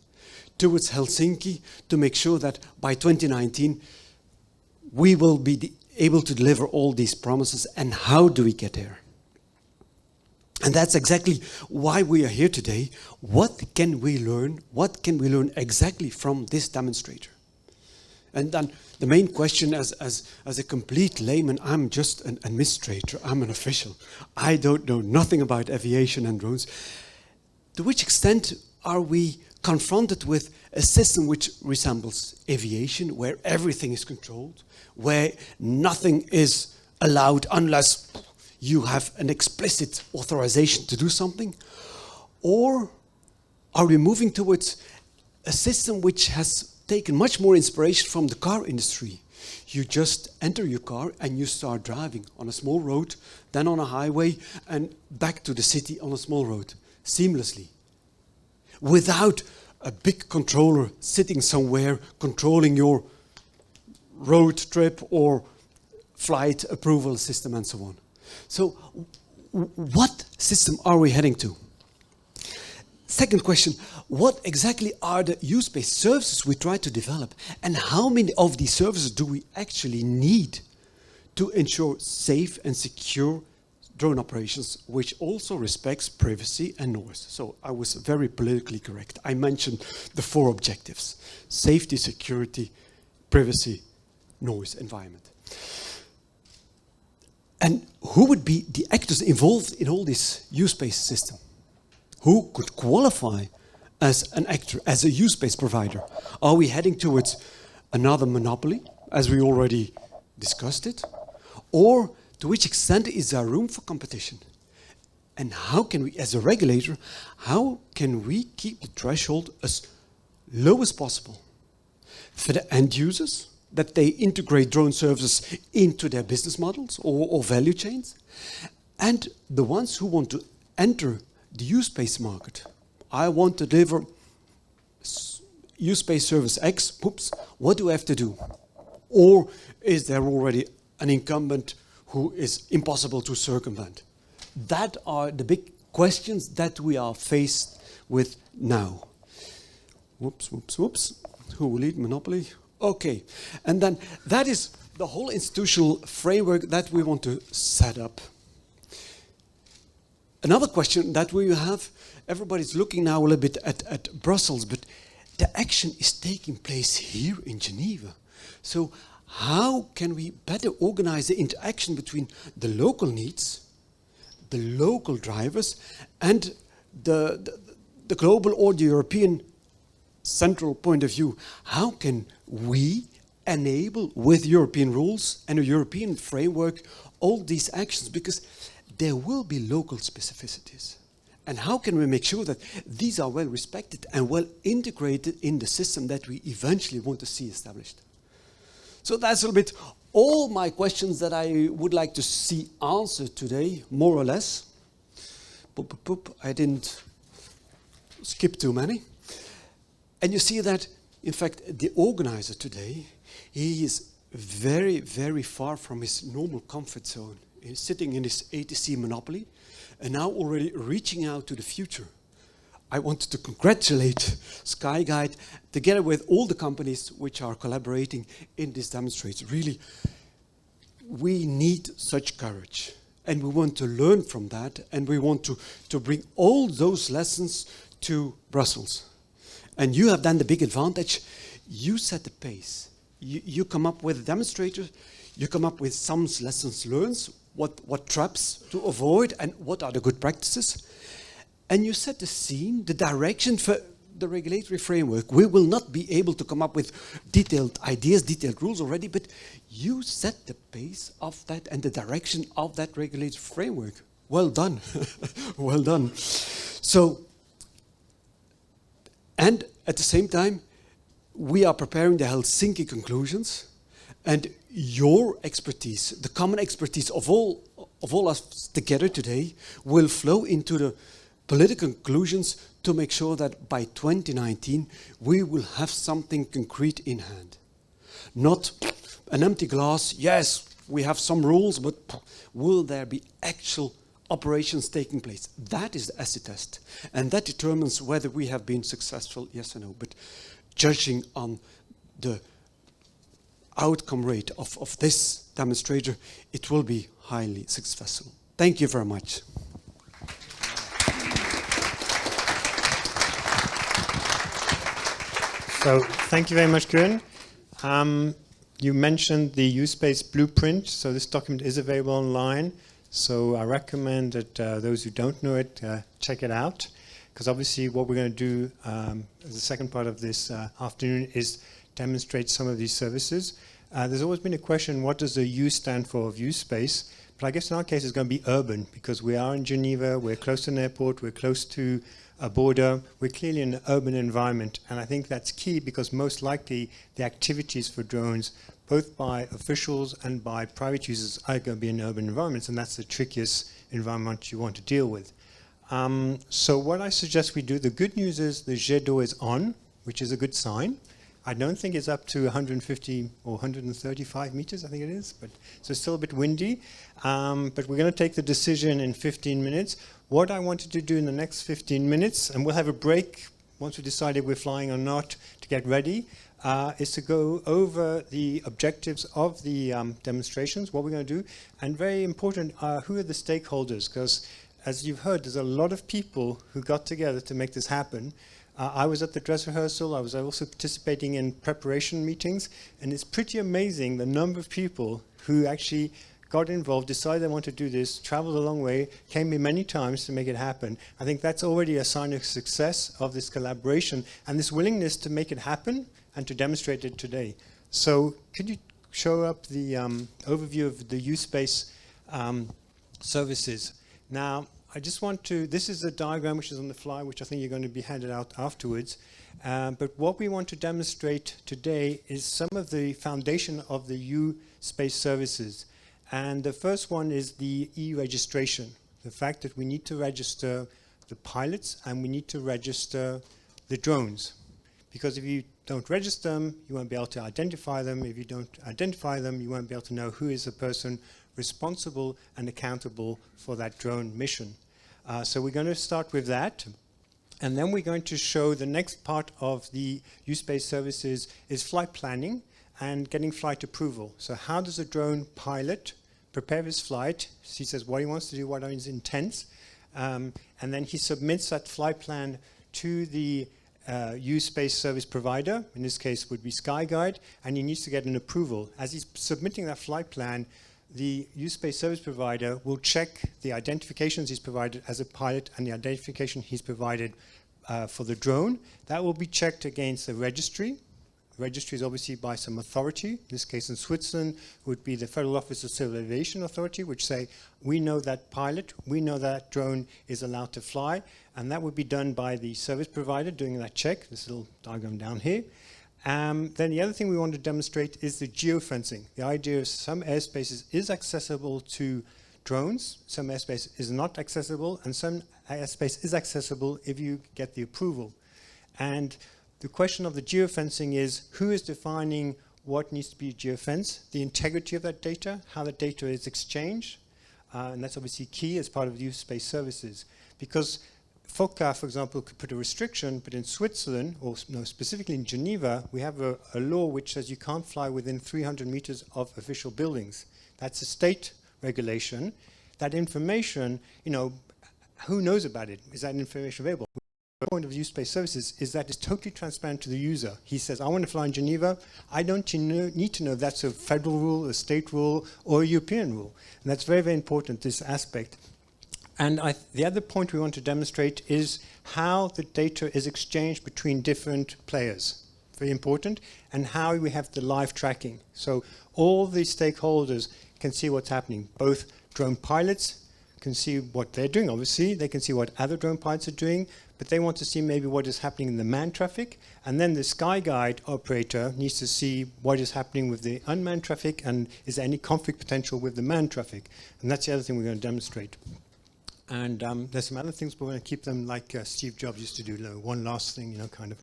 towards Helsinki to make sure that by 2019 we will be able to deliver all these promises, and how do we get there? And that's exactly why we are here today. What can we learn? What can we learn exactly from this demonstrator? And then the main question as a complete layman, I'm just an administrator, I'm an official. I don't know nothing about aviation and drones. To which extent are we confronted with a system which resembles aviation, where everything is controlled, where nothing is allowed unless you have an explicit authorization to do something? Or are we moving towards a system which has taken much more inspiration from the car industry? You just enter your car and you start driving on a small road, then on a highway, and back to the city on a small road, seamlessly, without a big controller sitting somewhere controlling your road trip or flight approval system and so on. So what system are we heading to? Second question, what exactly are the use-based services we try to develop, and how many of these services do we actually need to ensure safe and secure drone operations, which also respects privacy and noise? So I was very politically correct. I mentioned the 4 objectives: safety, security, privacy, noise, environment. And who would be the actors involved in all this use-based system? Who could qualify as an actor, as a use-based provider? Are we heading towards another monopoly, as we already discussed it? Or to which extent is there room for competition? And how can we, as a regulator, how can we keep the threshold as low as possible for the end users, that they integrate drone services into their business models or value chains, and the ones who want to enter the use-based market? I want to deliver use-based service X, oops, what do I have to do? Or is there already an incumbent who is impossible to circumvent? That are the big questions that we are faced with now. Whoops, whoops, whoops. Who will lead monopoly? Okay, and then that is the whole institutional framework that we want to set up. Another question that we have, everybody's looking now a little bit at Brussels, but the action is taking place here in Geneva. So how can we better organize the interaction between the local needs, the local drivers, and the global or the European central point of view? How can we enable, with European rules and a European framework, all these actions? Because there will be local specificities. And how can we make sure that these are well respected and well integrated in the system that we eventually want to see established? So that's a little bit all my questions that I would like to see answered today, more or less. Boop, boop, boop. I didn't skip too many. And you see that, in fact, the organizer today, he is very, very far from his normal comfort zone. He's sitting in his ATC monopoly and now already reaching out to the future. I wanted to congratulate Skyguide together with all the companies which are collaborating in this demonstration. Really, we need such courage, and we want to learn from that, and we want to bring all those lessons to Brussels. And you have then the big advantage, you set the pace. you come up with a demonstrator, you come up with some lessons learned, what traps to avoid, and what are the good practices. And you set the scene, the direction for the regulatory framework. We will not be able to come up with detailed ideas, detailed rules already, but you set the pace of that and the direction of that regulatory framework. Well done. Well done. So, and at the same time, we are preparing the Helsinki conclusions, and your expertise, the common expertise of all us together today, will flow into the political conclusions to make sure that by 2019 we will have something concrete in hand. Not an empty glass, yes, we have some rules, but will there be actual operations taking place? That is the acid test, and that determines whether we have been successful, yes or no. But judging on the outcome rate of this demonstrator, it will be highly successful. Thank you very much. So thank you very much, Kieran. You mentioned the U-Space blueprint. So this document is available online. So I recommend that those who don't know it, check it out. Because obviously what we're going to do as the second part of this afternoon is demonstrate some of these services. There's always been a question, what does the U stand for of U-Space? But I guess in our case it's going to be urban, because we are in Geneva, we're close to an airport, we're close to a border, we're clearly in an urban environment. And I think that's key, because most likely the activities for drones, both by officials and by private users, are going to be in urban environments, and that's the trickiest environment you want to deal with. So what I suggest we do, the good news is the jet d'eau is on, which is a good sign. I don't think it's up to 150 or 135 meters, I think it is, but so it's still a bit windy. But we're going to take the decision in 15 minutes. What I wanted to do in the next 15 minutes, and we'll have a break once we decide if we're flying or not to get ready, is to go over the objectives of the demonstrations, what we're going to do, and very important, who are the stakeholders? Because as you've heard, there's a lot of people who got together to make this happen. I was at the dress rehearsal. I was also participating in preparation meetings, and it's pretty amazing the number of people who actually got involved, decided they want to do this, traveled a long way, came here many times to make it happen. I think that's already a sign of success of this collaboration and this willingness to make it happen and to demonstrate it today. So could you show up the overview of the U-Space services? Now, I just want to, this is a diagram which is on the fly, which I think you're going to be handed out afterwards. But what we want to demonstrate today is some of the foundation of the U-Space services. And the first one is the e-registration, the fact that we need to register the pilots and we need to register the drones. Because if you don't register them, you won't be able to identify them. If you don't identify them, you won't be able to know who is the person responsible and accountable for that drone mission. So we're going to start with that. And then we're going to show the next part of the U-Space services is flight planning and getting flight approval. So how does a drone pilot prepare his flight? He says what he wants to do, what are his intents. And then he submits that flight plan to the U-Space service provider. In this case would be Skyguide, and he needs to get an approval. As he's submitting that flight plan, the U-Space service provider will check the identifications he's provided as a pilot and the identification he's provided for the drone. That will be checked against the registry. The registry is obviously by some authority. In this case in Switzerland would be the Federal Office of Civil Aviation Authority, which say, we know that pilot, we know that drone is allowed to fly, and that would be done by the service provider doing that check, this little diagram down here. Then the other thing we want to demonstrate is the geofencing. The idea is some airspaces is accessible to drones, some airspace is not accessible, and some airspace is accessible if you get the approval. And the question of the geofencing is, who is defining what needs to be geofenced, the integrity of that data, how the data is exchanged, and that's obviously key as part of U-Space services. Because FOCA, for example, could put a restriction, but in Switzerland, or no, specifically in Geneva, we have a law which says you can't fly within 300 meters of official buildings. That's a state regulation. That information, you know, who knows about it? Is that information available? point of use-based services is that it's totally transparent to the user. He says, I want to fly in Geneva. I don't need to know if that's a federal rule, a state rule, or a European rule. And that's very, very important, this aspect. And the other point we want to demonstrate is how the data is exchanged between different players. Very important. And how we have the live tracking. So all the stakeholders can see what's happening. Both drone pilots can see what they're doing, obviously. They can see what other drone pilots are doing, but they want to see maybe what is happening in the manned traffic. And then the SkyGuide operator needs to see what is happening with the unmanned traffic and is there any conflict potential with the manned traffic. And that's the other thing we're going to demonstrate. And there's some other things, but we're going to keep them like Steve Jobs used to do, one last thing, kind of.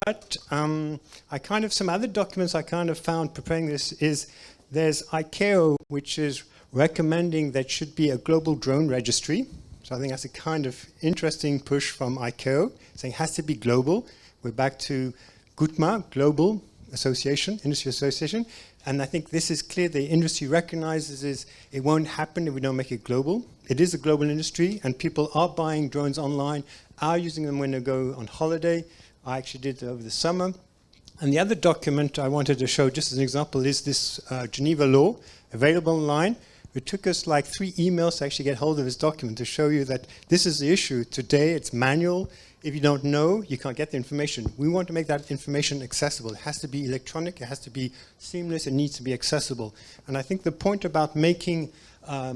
But some other documents I kind of found preparing this is there's ICAO, which is recommending that should be a global drone registry. So I think that's a kind of interesting push from ICAO, saying it has to be global. We're back to GUTMA, Global Association, Industry Association. And I think this is clear. The industry recognizes it won't happen if we don't make it global. It is a global industry, and people are buying drones online, are using them when they go on holiday. I actually did it over the summer. And the other document I wanted to show, just as an example, is this Geneva law, available online. It took us like 3 emails to actually get hold of this document to show you that this is the issue. Today, it's manual. If you don't know, you can't get the information. We want to make that information accessible. It has to be electronic. It has to be seamless. It needs to be accessible. And I think the point about making a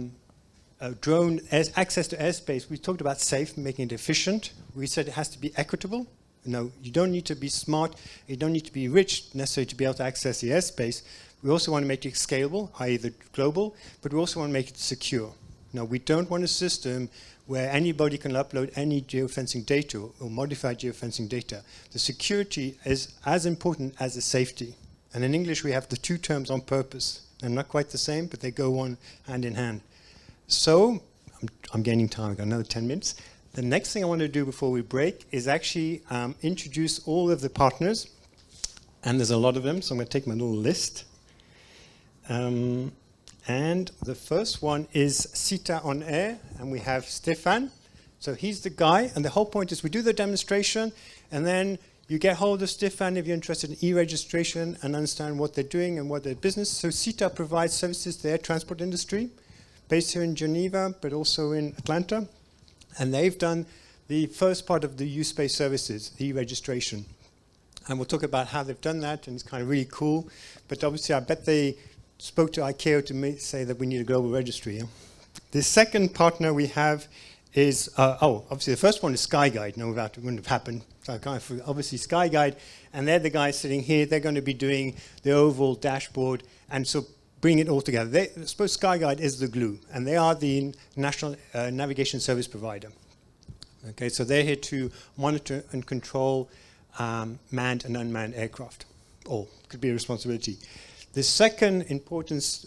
drone access to airspace, we talked about safe, making it efficient. We said it has to be equitable. No, you don't need to be smart. You don't need to be rich necessarily to be able to access the airspace. We also want to make it scalable, i.e. the global, but we also want to make it secure. Now, we don't want a system where anybody can upload any geofencing data or modify geofencing data. The security is as important as the safety. And in English, we have the 2 terms on purpose. They're not quite the same, but they go on hand in hand. So, I'm gaining time. I've got another 10 minutes. The next thing I want to do before we break is actually introduce all of the partners. And there's a lot of them, so I'm going to take my little list. And the first one is SITA on Air, and we have Stefan. So he's the guy, and the whole point is we do the demonstration, and then you get hold of Stefan if you're interested in e-registration and understand what they're doing and what their business. So SITA provides services to the air transport industry, based here in Geneva, but also in Atlanta. And they've done the first part of the use-based services, the e-registration. And we'll talk about how they've done that, and it's kind of really cool. But obviously, I bet they spoke to ICAO to say that we need a global registry. Yeah? The second partner we have is, obviously the first one is SkyGuide. No, that wouldn't have happened. So obviously SkyGuide, and they're the guys sitting here. They're going to be doing the overall dashboard, and so bring it all together. I suppose SkyGuide is the glue, and they are the national navigation service provider. Okay, so they're here to monitor and control manned and unmanned aircraft, or could be a responsibility. The second important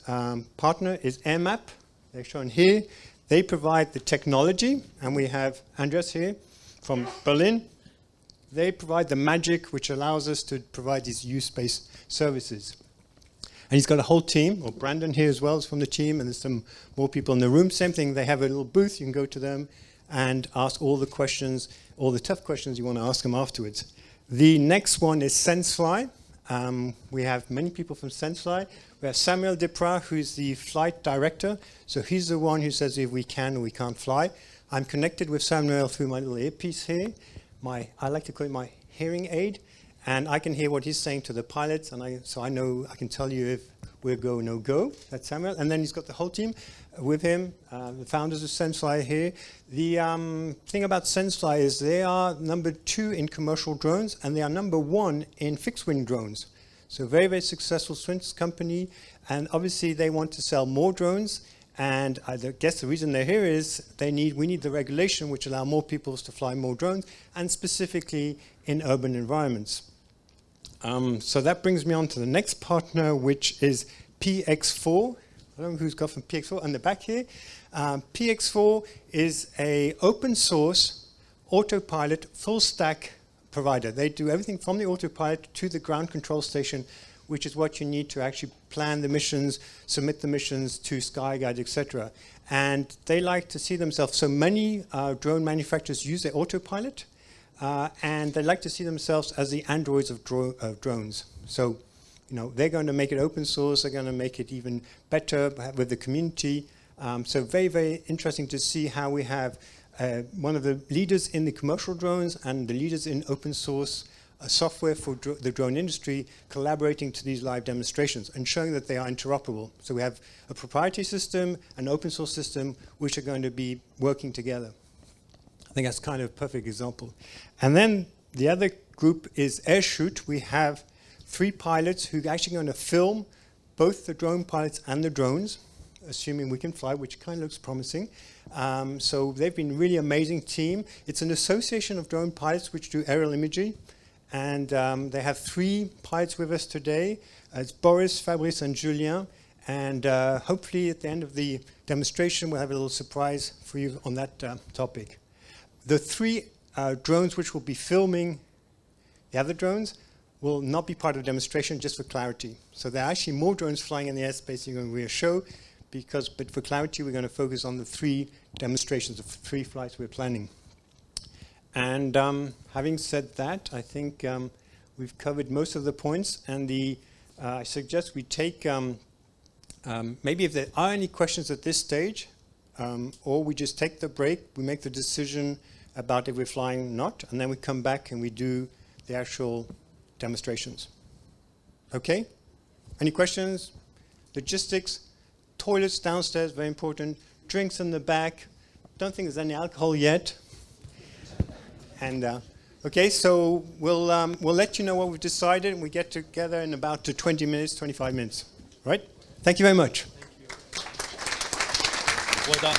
partner is AirMap. They're shown here. They provide the technology, and we have Andreas here from Berlin. They provide the magic which allows us to provide these use-based services. And he's got a whole team, or Brandon here as well is from the team, and there's some more people in the room. Same thing, they have a little booth. You can go to them and ask all the questions, all the tough questions you want to ask them afterwards. The next one is SenseFly. We have many people from SenseFly. We have Samuel Depra, who's the flight director. So he's the one who says if we can or we can't fly. I'm connected with Samuel through my little earpiece here. I like to call it my hearing aid. And I can hear what he's saying to the pilots. And so I know I can tell you if we're go, no go. That's Samuel. And then he's got the whole team with him, the founders of SenseFly here. The thing about SenseFly is they are number 2 in commercial drones, and they are number 1 in fixed-wing drones. So very, very successful Swiss company, and obviously they want to sell more drones, and I guess the reason they're here is we need the regulation which allow more people to fly more drones, and specifically in urban environments. So that brings me on to the next partner, which is PX4. I don't know who's got from PX4 on the back here. PX4 is an open source autopilot full stack provider. They do everything from the autopilot to the ground control station, which is what you need to actually plan the missions, submit the missions to SkyGuide, etc. And they like to see themselves. So many drone manufacturers use their autopilot. and they like to see themselves as the androids of drones. So, they're going to make it open source. They're going to make it even better with the community. So very, very interesting to see how we have one of the leaders in the commercial drones and the leaders in open source software for the drone industry collaborating to these live demonstrations and showing that they are interoperable. So we have a proprietary system, an open source system, which are going to be working together. I think that's kind of a perfect example. And then the other group is Airshoot. We have 3 pilots who are actually going to film both the drone pilots and the drones, assuming we can fly, which kind of looks promising. So they've been a really amazing team. It's an association of drone pilots which do aerial imagery. And they have 3 pilots with us today. It's Boris, Fabrice, and Julien. And hopefully at the end of the demonstration, we'll have a little surprise for you on that topic. The 3 drones which will be filming the other drones will not be part of the demonstration, just for clarity. So there are actually more drones flying in the airspace you're going to show, but for clarity, we're going to focus on the 3 demonstrations, the 3 flights we're planning. And having said that, I think we've covered most of the points, and I suggest we take, maybe if there are any questions at this stage, or we just take the break, we make the decision about if we're flying or not, and then we come back and we do the actual demonstrations. Okay? Any questions? Logistics, toilets downstairs, very important, drinks in the back. Don't think there's any alcohol yet. And okay, so we'll let you know what we've decided, and we get together in about 20 minutes, 25 minutes. All right? Thank you very much. Thank you. Well done.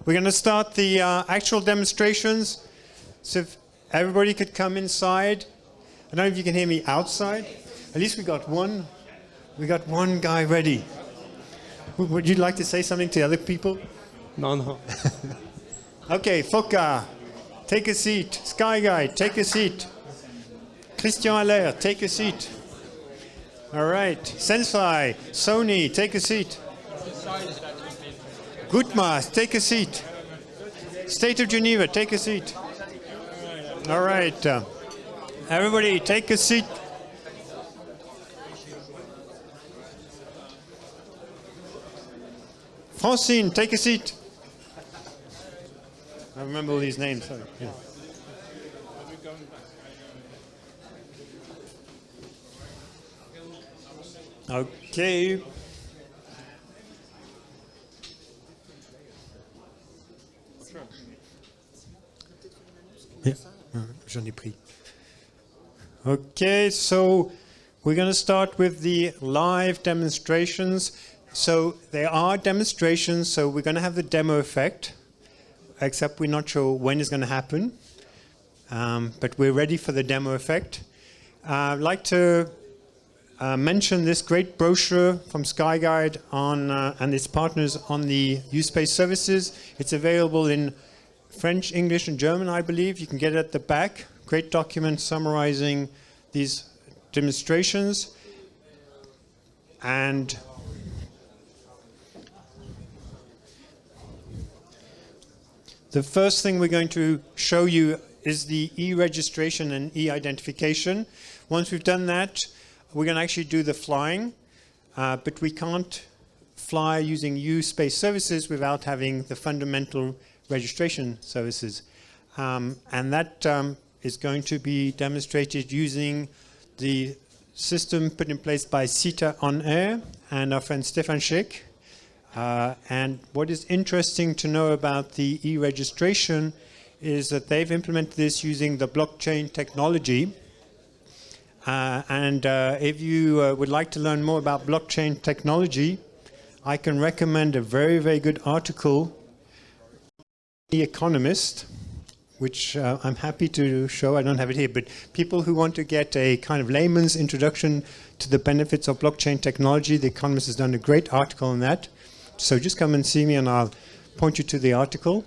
we're going to start the actual demonstrations. So if everybody could come inside. I don't know if you can hear me outside. At least we got one guy ready. Would you like to say something to other people? No. Okay, Foka, take a seat. Sky Guide, take a seat. Christian Allaire, take a seat. All right, Sensei, Sony, take a seat. Gutmas, take a seat. State of Geneva, take a seat. All right, everybody, take a seat. Francine, take a seat. I remember all these names. Sorry. Yeah. Okay. Yeah, j'en ai pris. Okay, so we're going to start with the live demonstrations. So there are demonstrations, so we're going to have the demo effect, except we're not sure when it's going to happen. But we're ready for the demo effect. I'd like to mention this great brochure from Skyguide on, and its partners on the U-Space services. It's available in French, English, and German, I believe. You can get it at the back. Great document summarizing these demonstrations. And the first thing we're going to show you is the e-registration and e-identification. Once we've done that, we're going to actually do the flying, but we can't fly using U-Space services without having the fundamental registration services. And that is going to be demonstrated using the system put in place by CETA On Air and our friend Stefan Schick. And what is interesting to know about the e-registration is that they've implemented this using the blockchain technology. If you would like to learn more about blockchain technology, I can recommend a very, very good article in The Economist, which I'm happy to show. I don't have it here, but people who want to get a kind of layman's introduction to the benefits of blockchain technology, The Economist has done a great article on that. So just come and see me and I'll point you to the article.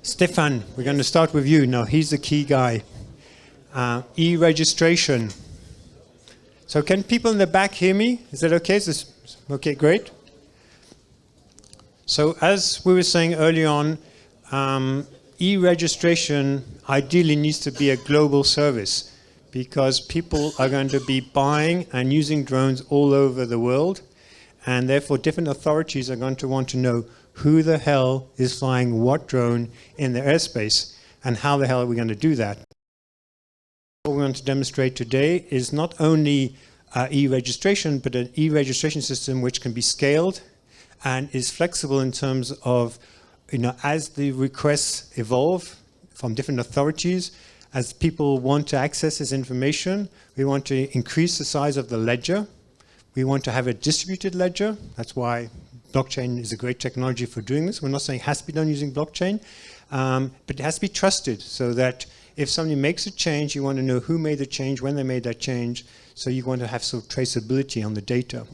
Stefan, we're going to start with you. Now, he's the key guy. E-registration. So can people in the back hear me? Is that okay? Is this, okay, great. So as we were saying early on, e-registration ideally needs to be a global service because people are going to be buying and using drones all over the world. And therefore, different authorities are going to want to know who the hell is flying what drone in their airspace and how the hell are we going to do that. What we want to demonstrate today is not only e-registration, but an e-registration system which can be scaled and is flexible in terms of, as the requests evolve from different authorities, as people want to access this information, we want to increase the size of the ledger. We want to have a distributed ledger. That's why blockchain is a great technology for doing this. We're not saying it has to be done using blockchain, but it has to be trusted so that if somebody makes a change, you want to know who made the change, when they made that change, so you want to have some traceability on the data.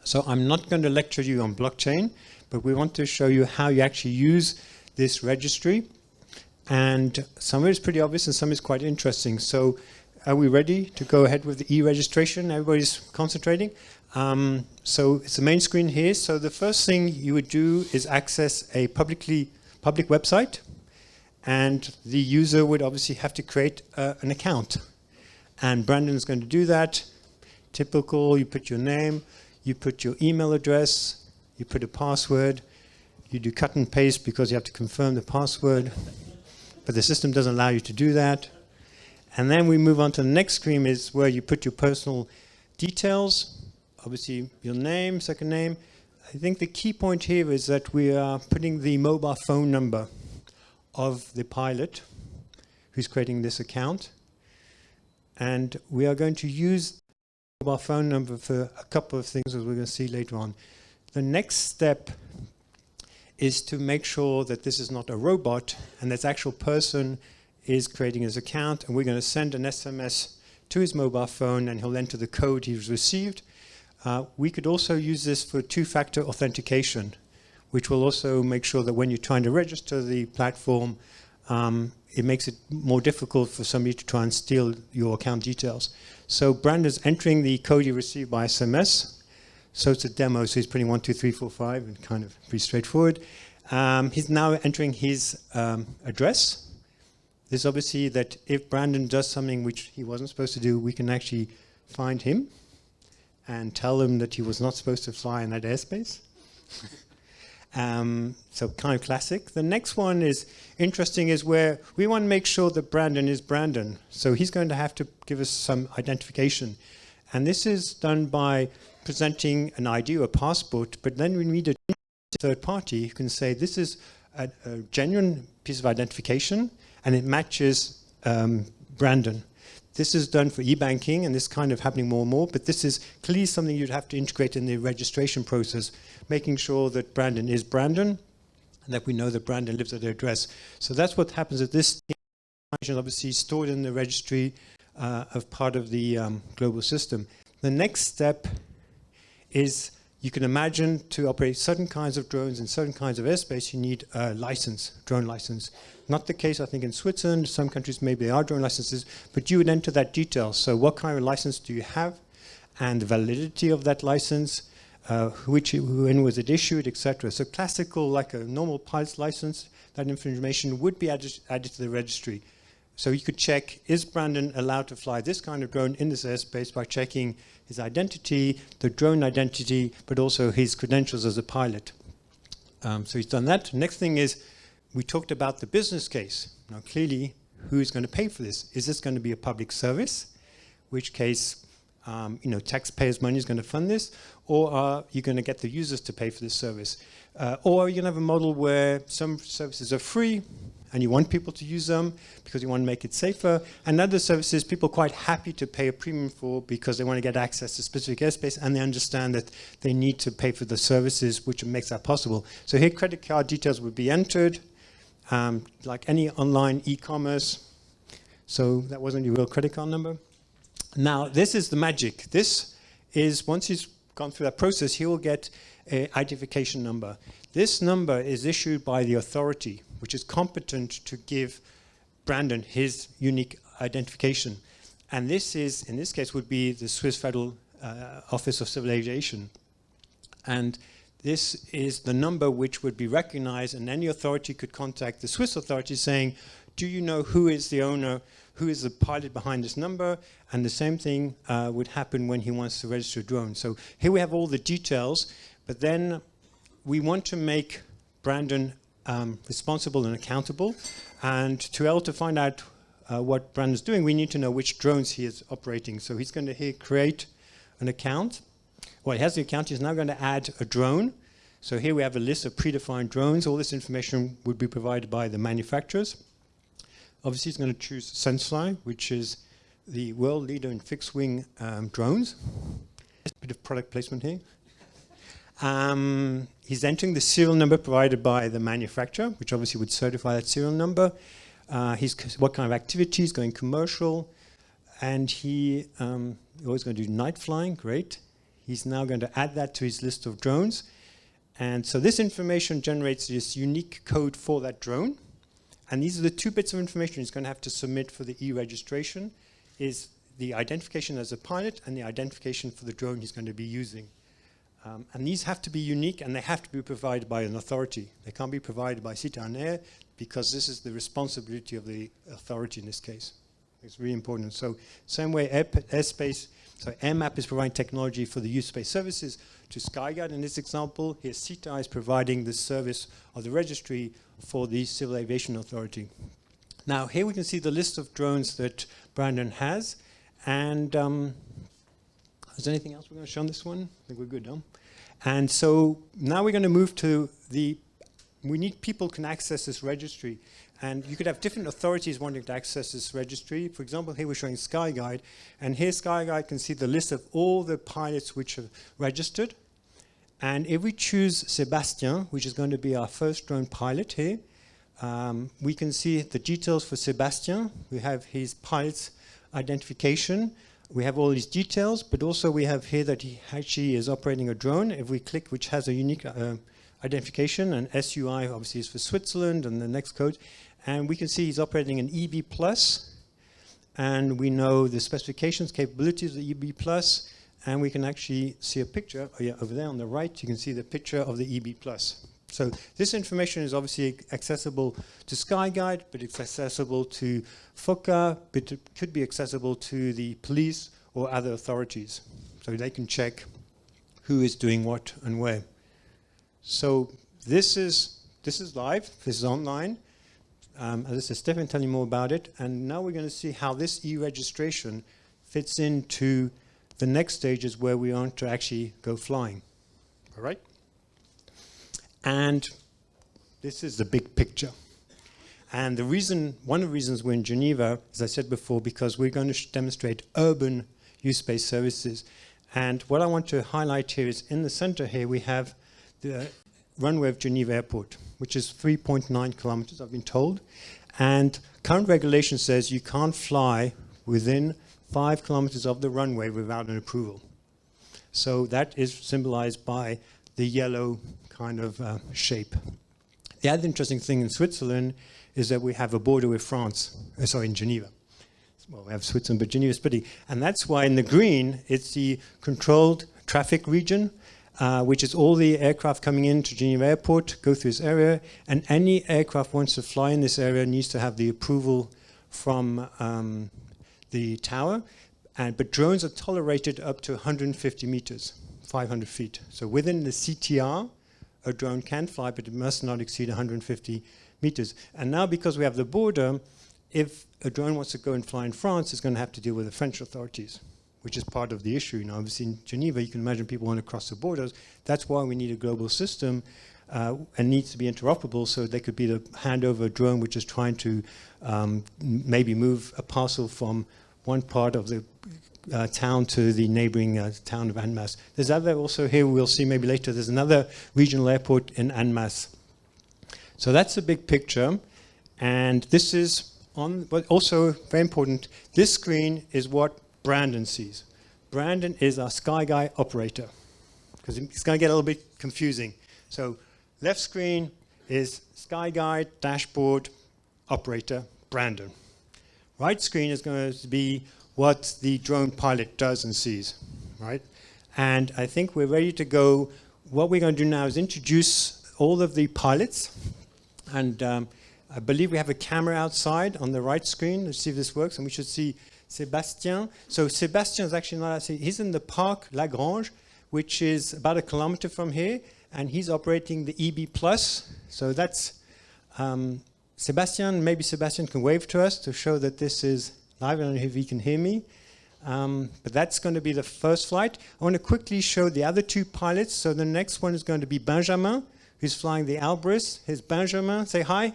So I'm not going to lecture you on blockchain, but we want to show you how you actually use this registry. And some of it is pretty obvious and some is quite interesting. So are we ready to go ahead with the e-registration? Everybody's concentrating. So it's the main screen here. So the first thing you would do is access a public website. And the user would obviously have to create an account. And Brandon's going to do that. Typical, you put your name, you put your email address, you put a password, you do cut and paste because you have to confirm the password. But the system doesn't allow you to do that. And then we move on to the next screen is where you put your personal details, obviously your name, second name. I think the key point here is that we are putting the mobile phone number of the pilot who's creating this account. And we are going to use the mobile phone number for a couple of things as we're going to see later on. The next step is to make sure that this is not a robot and this actual person is creating his account, and we're going to send an SMS to his mobile phone and he'll enter the code he's received. We could also use this for two-factor authentication, which will also make sure that when you're trying to register the platform, it makes it more difficult for somebody to try and steal your account details. So Brandon's entering the code he received by SMS. So it's a demo, so he's putting 1, 2, 3, 4, 5, and kind of pretty straightforward. He's now entering his address. There's obviously that if Brandon does something which he wasn't supposed to do, we can actually find him and tell him that he was not supposed to fly in that airspace. So kind of classic. The next one is interesting, is where we want to make sure that Brandon is Brandon. So he's going to have to give us some identification. And this is done by presenting an ID or a passport, but then we need a third party who can say this is a genuine piece of identification and it matches Brandon. This is done for e-banking, and this is kind of happening more and more, but this is clearly something you'd have to integrate in the registration process, making sure that Brandon is Brandon, and that we know that Brandon lives at their address. So that's what happens at this information, obviously stored in the registry of part of the global system. The next step is, you can imagine to operate certain kinds of drones in certain kinds of airspace, you need a license, drone license. Not the case, I think, in Switzerland. Some countries, maybe there are drone licenses, but you would enter that detail. So what kind of license do you have, and the validity of that license, when was it issued, etc. So classical, like a normal pilot's license, that information would be added to the registry. So you could check, is Brandon allowed to fly this kind of drone in this airspace, by checking his identity, the drone identity, but also his credentials as a pilot. So he's done that. Next thing is, we talked about the business case. Now clearly, who's going to pay for this? Is this going to be a public service? Which case, taxpayers' money is going to fund this, or are you going to get the users to pay for this service? Or are you going to have a model where some services are free, and you want people to use them because you want to make it safer, and other services people are quite happy to pay a premium for because they want to get access to specific airspace, and they understand that they need to pay for the services which makes that possible. So here credit card details would be entered, like any online e-commerce. So that wasn't your real credit card number. Now this is the magic. This is, once he's gone through that process, he will get an identification number. This number is issued by the authority, which is competent to give Brandon his unique identification. And this is, in this case, would be the Swiss Federal Office of Civil Aviation. And this is the number which would be recognized, and any authority could contact the Swiss authority saying, do you know who is the owner, who is the pilot behind this number? And the same thing would happen when he wants to register a drone. So here we have all the details, but then we want to make Brandon responsible and accountable. And to be able to find out what Brandon's doing, we need to know which drones he is operating. So he's going to here create an account. Well, he has the account. He's now going to add a drone. So here we have a list of predefined drones. All this information would be provided by the manufacturers. Obviously, he's going to choose Sensefly, which is the world leader in fixed-wing drones. A bit of product placement here. He's entering the serial number provided by the manufacturer, which obviously would certify that serial number. What kind of activities, going commercial. And he always going to do night flying, great. He's now going to add that to his list of drones. And so this information generates this unique code for that drone. And these are the two bits of information he's going to have to submit for the e-registration, is the identification as a pilot and the identification for the drone he's going to be using. And these have to be unique, and they have to be provided by an authority. They can't be provided by Citation Air, because this is the responsibility of the authority in this case. It's really important. So same way airspace, so AirMap is providing technology for the use space services to Skyguide in this example. Here CETA is providing the service of the registry for the Civil Aviation Authority. Now here we can see the list of drones that Brandon has. And is there anything else we're going to show on this one? I think we're good, huh? And so now we're going to move to we need people who can access this registry. And you could have different authorities wanting to access this registry. For example, here we're showing Skyguide. And here Skyguide can see the list of all the pilots which are registered. And if we choose Sébastien, which is going to be our first drone pilot here, we can see the details for Sébastien. We have his pilot's identification. We have all these details, but also we have here that he actually is operating a drone. If we click, which has a unique identification, and SUI obviously is for Switzerland, and the next code. And we can see he's operating an EB+, and we know the specifications, capabilities of the EB+, and we can actually see a picture. Oh yeah, over there on the right, you can see the picture of the EB+. So this information is obviously accessible to SkyGuide, but it's accessible to FOCA, but it could be accessible to the police or other authorities. So they can check who is doing what and where. So this is live, this is online. As I said, Stefan telling you more about it. And now we're going to see how this e-registration fits into the next stages where we want to actually go flying. All right? And this is the big picture. And the reason, one of the reasons we're in Geneva, as I said before, because we're going to demonstrate urban use-based services. And what I want to highlight here is in the center here, we have the runway of Geneva Airport, which is 3.9 kilometers, I've been told. And current regulation says you can't fly within 5 kilometers of the runway without an approval. So that is symbolized by the yellow kind of shape. The other interesting thing in Switzerland is that we have a border with France, sorry, in Geneva. Well, we have Switzerland, but Geneva is pretty. And that's why in the green, it's the controlled traffic region, which is all the aircraft coming into Geneva Airport, go through this area, and any aircraft wants to fly in this area needs to have the approval from the tower. But drones are tolerated up to 150 meters, 500 feet. So within the CTR, a drone can fly, but it must not exceed 150 meters. And now because we have the border, if a drone wants to go and fly in France, it's going to have to deal with the French authorities, which is part of the issue. Now, obviously in Geneva, you can imagine people want to cross the borders. That's why we need a global system and needs to be interoperable, so there could be the handover drone which is trying to maybe move a parcel from one part of the town to the neighboring town of Annemasse. There's other also here, we'll see maybe later, there's another regional airport in Annemasse. So that's a big picture. And this is on, but also very important, this screen is what Brandon sees. Brandon is our SkyGuide operator, because it's going to get a little bit confusing. So left screen is SkyGuide, dashboard, operator, Brandon. Right screen is going to be what the drone pilot does and sees, right? And I think we're ready to go. What we're going to do now is introduce all of the pilots. And I believe we have a camera outside on the right screen. Let's see if this works. And we should see Sébastien. So Sébastien is actually not outside. He's in the Parc Lagrange, which is about 1 kilometer from here. And he's operating the EB+. So that's Sébastien. Maybe Sébastien can wave to us to show that this is live. I don't know if he can hear me. But that's going to be the first flight. I want to quickly show the other two pilots. So the next one is going to be Benjamin, who's flying the Albrus. Here's Benjamin. Say hi.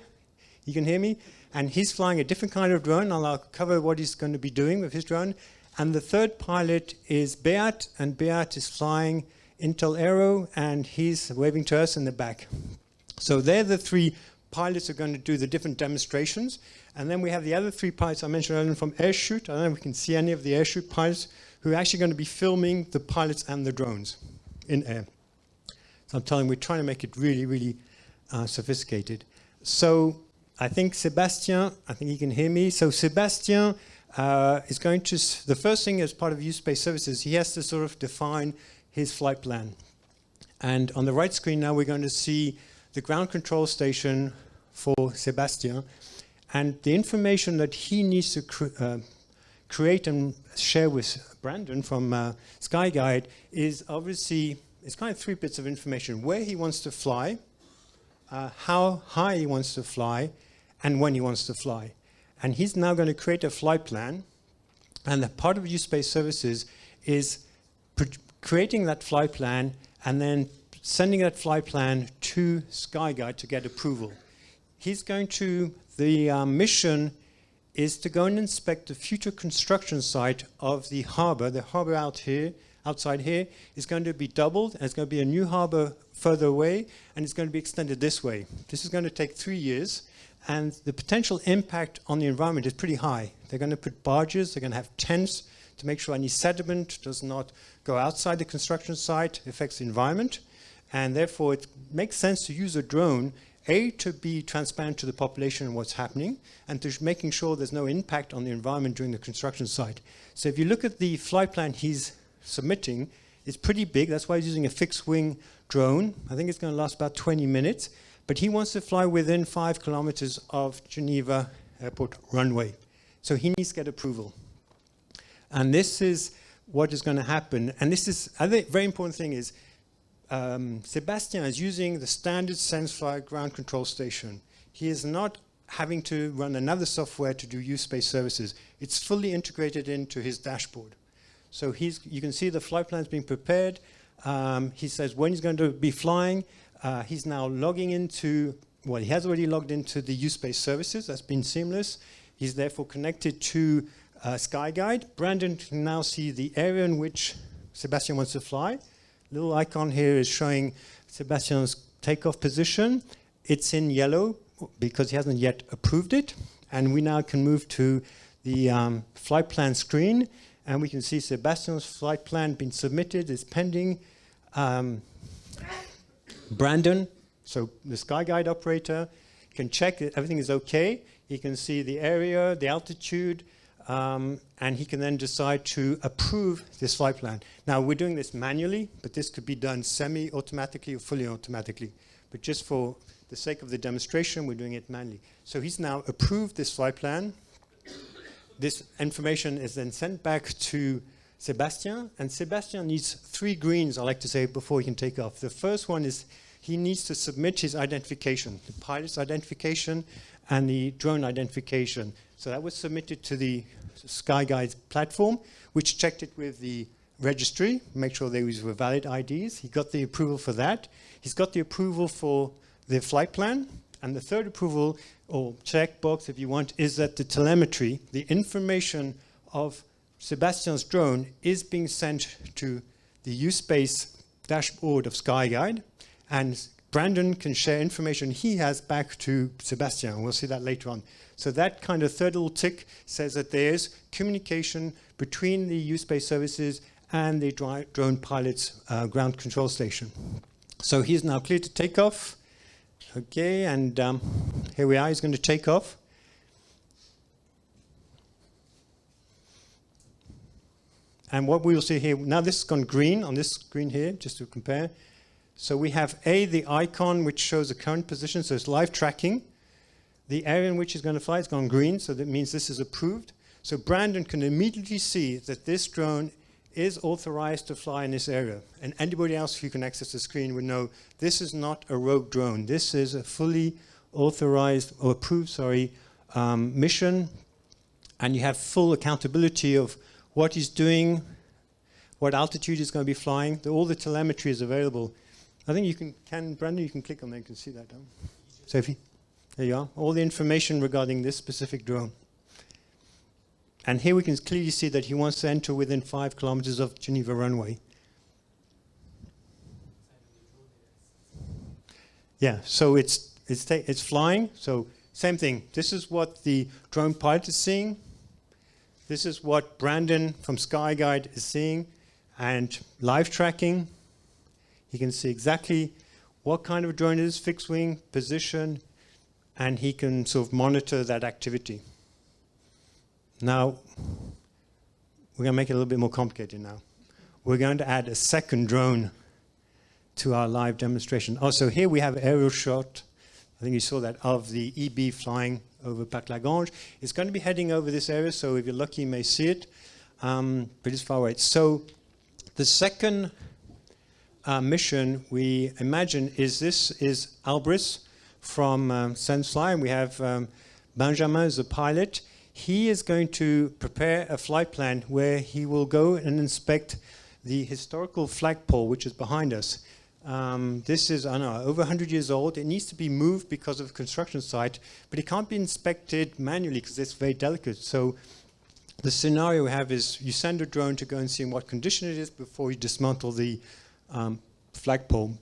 You can hear me. And he's flying a different kind of drone. I'll cover what he's going to be doing with his drone. And the third pilot is Beat. And Beat is flying Intel Aero. And he's waving to us in the back. So they're the three pilots who are going to do the different demonstrations. And then we have the other three pilots I mentioned earlier from Airshoot. I don't know if we can see any of the Airshoot pilots who are actually going to be filming the pilots and the drones in air. So I'm telling you, we're trying to make it really, really sophisticated. So I think Sébastien, I think he can hear me. So Sébastien is going to, the first thing as part of use-based services, he has to sort of define his flight plan. And on the right screen now, we're going to see the ground control station for Sébastien. And the information that he needs to create and share with Brandon from SkyGuide is obviously, it's kind of 3 bits of information: where he wants to fly, how high he wants to fly, and when he wants to fly. And he's now going to create a flight plan. And the part of use-based services is creating that flight plan and then sending that flight plan to SkyGuide to get approval. He's going to, the mission is to go and inspect the future construction site of the harbor. The harbor out here, outside here, is going to be doubled, and it's going to be a new harbor further away, and it's going to be extended this way. This is going to take 3 years, and the potential impact on the environment is pretty high. They're going to put barges, they're going to have tents to make sure any sediment does not go outside the construction site, affects the environment, and therefore it makes sense to use a drone, A, to be transparent to the population and what's happening, and to making sure there's no impact on the environment during the construction site. So if you look at the flight plan he's submitting, it's pretty big. That's why he's using a fixed wing drone. I think it's going to last about 20 minutes. But he wants to fly within 5 kilometers of Geneva Airport runway. So he needs to get approval. And this is what is going to happen. And this is, I think, very important thing is, Sébastien is using the standard SenseFly ground control station. He is not having to run another software to do use-based services. It's fully integrated into his dashboard. So you can see the flight plans being prepared. He says when he's going to be flying. He's now logging into, well, he has already logged into the use-based services. That's been seamless. He's therefore connected to SkyGuide. Brandon can now see the area in which Sébastien wants to fly. Little icon here is showing Sébastien's takeoff position. It's in yellow because he hasn't yet approved it. And we now can move to the flight plan screen. And we can see Sébastien's flight plan being submitted, is pending. Brandon, so the SkyGuide operator, can check that everything is okay. He can see the area, the altitude, and he can then decide to approve this flight plan. Now, we're doing this manually, but this could be done semi-automatically or fully automatically. But just for the sake of the demonstration, we're doing it manually. So he's now approved this flight plan. This information is then sent back to Sébastien, and Sébastien needs 3 greens, I like to say, before he can take off. The first one is he needs to submit his identification, the pilot's identification and the drone identification. So that was submitted to the SkyGuide platform, which checked it with the registry, make sure they were valid IDs. He got the approval for that. He's got the approval for the flight plan. And the third approval, or checkbox if you want, is that the telemetry, the information of Sébastien's drone is being sent to the use-based dashboard of SkyGuide, and Brandon can share information he has back to Sébastien. We'll see that later on. So that kind of third little tick says that there's communication between the use-based services and the drone pilot's ground control station. So he's now clear to take off. Okay, and here we are. He's going to take off. And what we will see here, now this has gone green on this screen here, just to compare. So we have the icon which shows the current position, so it's live tracking. The area in which it's going to fly has gone green, so that means this is approved. So Brandon can immediately see that this drone is authorized to fly in this area. And anybody else who can access the screen would know this is not a rogue drone. This is a fully authorized, or approved, mission. And you have full accountability of what he's doing, what altitude he's going to be flying. All the telemetry is available. I think you can Brandon, you can click on there, you can see that. Sophie, there you are. All the information regarding this specific drone. And here we can clearly see that he wants to enter within 5 kilometers of Geneva runway. Yeah, so it's flying. So same thing. This is what the drone pilot is seeing. This is what Brandon from SkyGuide is seeing. And live tracking, he can see exactly what kind of drone it is, fixed wing, position, and he can sort of monitor that activity. Now, we're going to make it a little bit more complicated now. We're going to add a second drone to our live demonstration. Also, here we have an aerial shot, I think you saw that, of the EB flying over Parc Lagrange. It's going to be heading over this area, so if you're lucky, you may see it, but it's far away. So the second mission we imagine is Albris from SenseFly, and we have Benjamin as a pilot. He is going to prepare a flight plan where he will go and inspect the historical flagpole, which is behind us. This is, I don't know, over 100 years old. It needs to be moved because of a construction site, but it can't be inspected manually because it's very delicate. So the scenario we have is you send a drone to go and see in what condition it is before you dismantle the flagpole.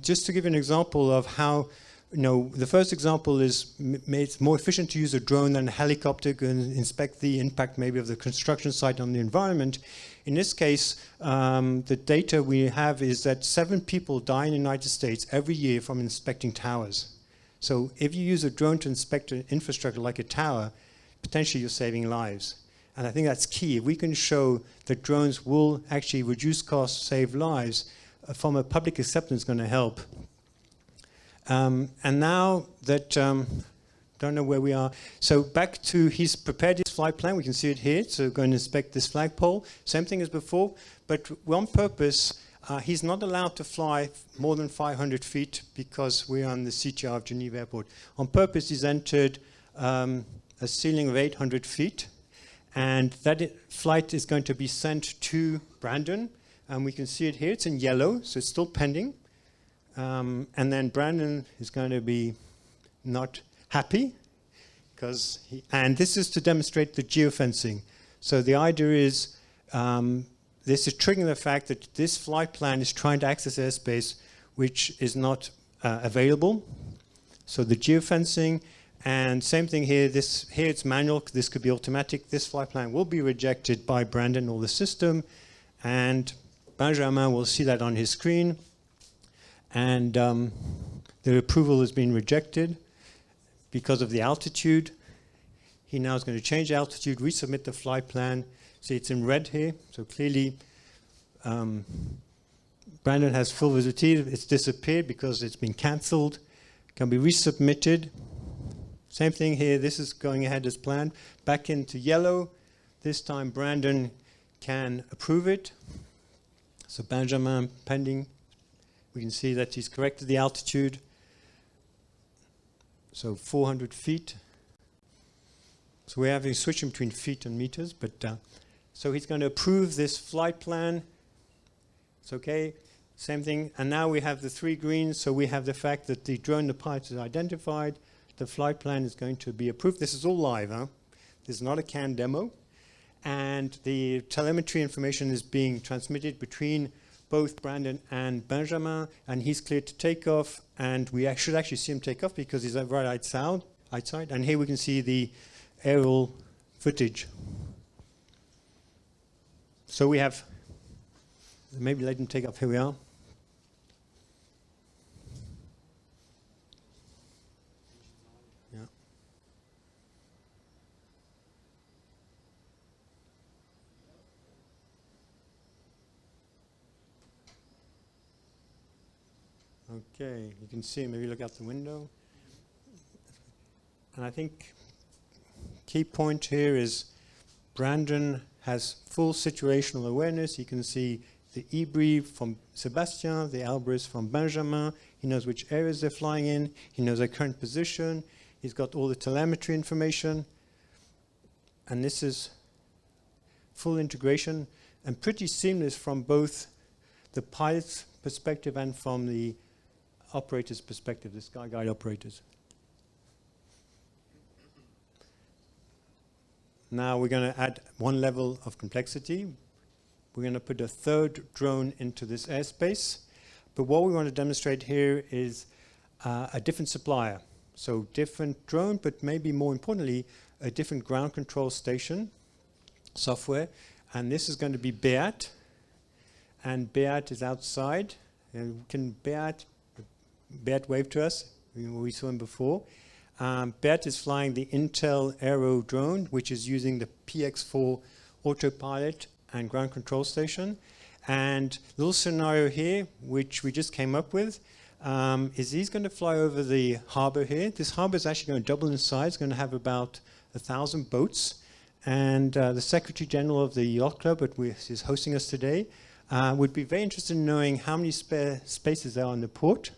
Just to give you an example of how, the first example is it's more efficient to use a drone than a helicopter and inspect the impact maybe of the construction site on the environment. In this case, the data we have is that 7 people die in the United States every year from inspecting towers. So if you use a drone to inspect an infrastructure like a tower, potentially you're saving lives. And I think that's key. If we can show that drones will actually reduce costs, save lives, from a public acceptance going to help. And now that, don't know where we are. So back to, he's prepared his flight plan. We can see it here. So going to inspect this flagpole. Same thing as before, but on purpose, he's not allowed to fly more than 500 feet because we're on the CTR of Geneva Airport. On purpose, he's entered a ceiling of 800 feet. And that flight is going to be sent to Brandon. And we can see it here. It's in yellow, so it's still pending. And then Brandon is going to be not happy, and this is to demonstrate the geofencing. So the idea is, this is triggering the fact that this flight plan is trying to access airspace which is not available. So the geofencing, and same thing here, here it's manual, this could be automatic. This flight plan will be rejected by Brandon or the system, and Benjamin will see that on his screen, and the approval has been rejected because of the altitude. He now is going to change the altitude, resubmit the flight plan. See, it's in red here, so clearly Brandon has full visibility. It's disappeared because it's been cancelled. Can be resubmitted. Same thing here, this is going ahead as planned. Back into yellow. This time Brandon can approve it. So Benjamin pending. We can see that he's corrected the altitude. So 400 feet. So we're having switching between feet and meters, but so he's going to approve this flight plan. It's okay. Same thing. And now we have the 3 greens. So we have the fact that the drone, the pilot is identified. The flight plan is going to be approved. This is all live, huh? This is not a canned demo. And the telemetry information is being transmitted between both Brandon and Benjamin, and he's cleared to take off, and we should actually see him take off because he's right outside. And here we can see the aerial footage. So we have, maybe let him take off, here we are. Yeah. Okay, you can see, maybe look out the window. And I think key point here is Brandon has full situational awareness. He can see the eBrief from Sebastian, the Albris from Benjamin. He knows which areas they're flying in. He knows their current position. He's got all the telemetry information. And this is full integration and pretty seamless from both the pilot's perspective and from the operator's perspective, the SkyGuide operators. Now we're going to add one level of complexity. We're going to put a 3rd drone into this airspace. But what we want to demonstrate here is a different supplier. So different drone, but maybe more importantly, a different ground control station software. And this is going to be Beat. And Beat is outside. And can Beat wave to us? We saw him before. Beat is flying the Intel Aero drone, which is using the PX4 autopilot and ground control station. And little scenario here, which we just came up with, is he's going to fly over the harbor here. This harbor is actually going to double in size. It's going to have about 1,000 boats. And the Secretary General of the Yacht Club, is hosting us today, would be very interested in knowing how many spare spaces there are in the port.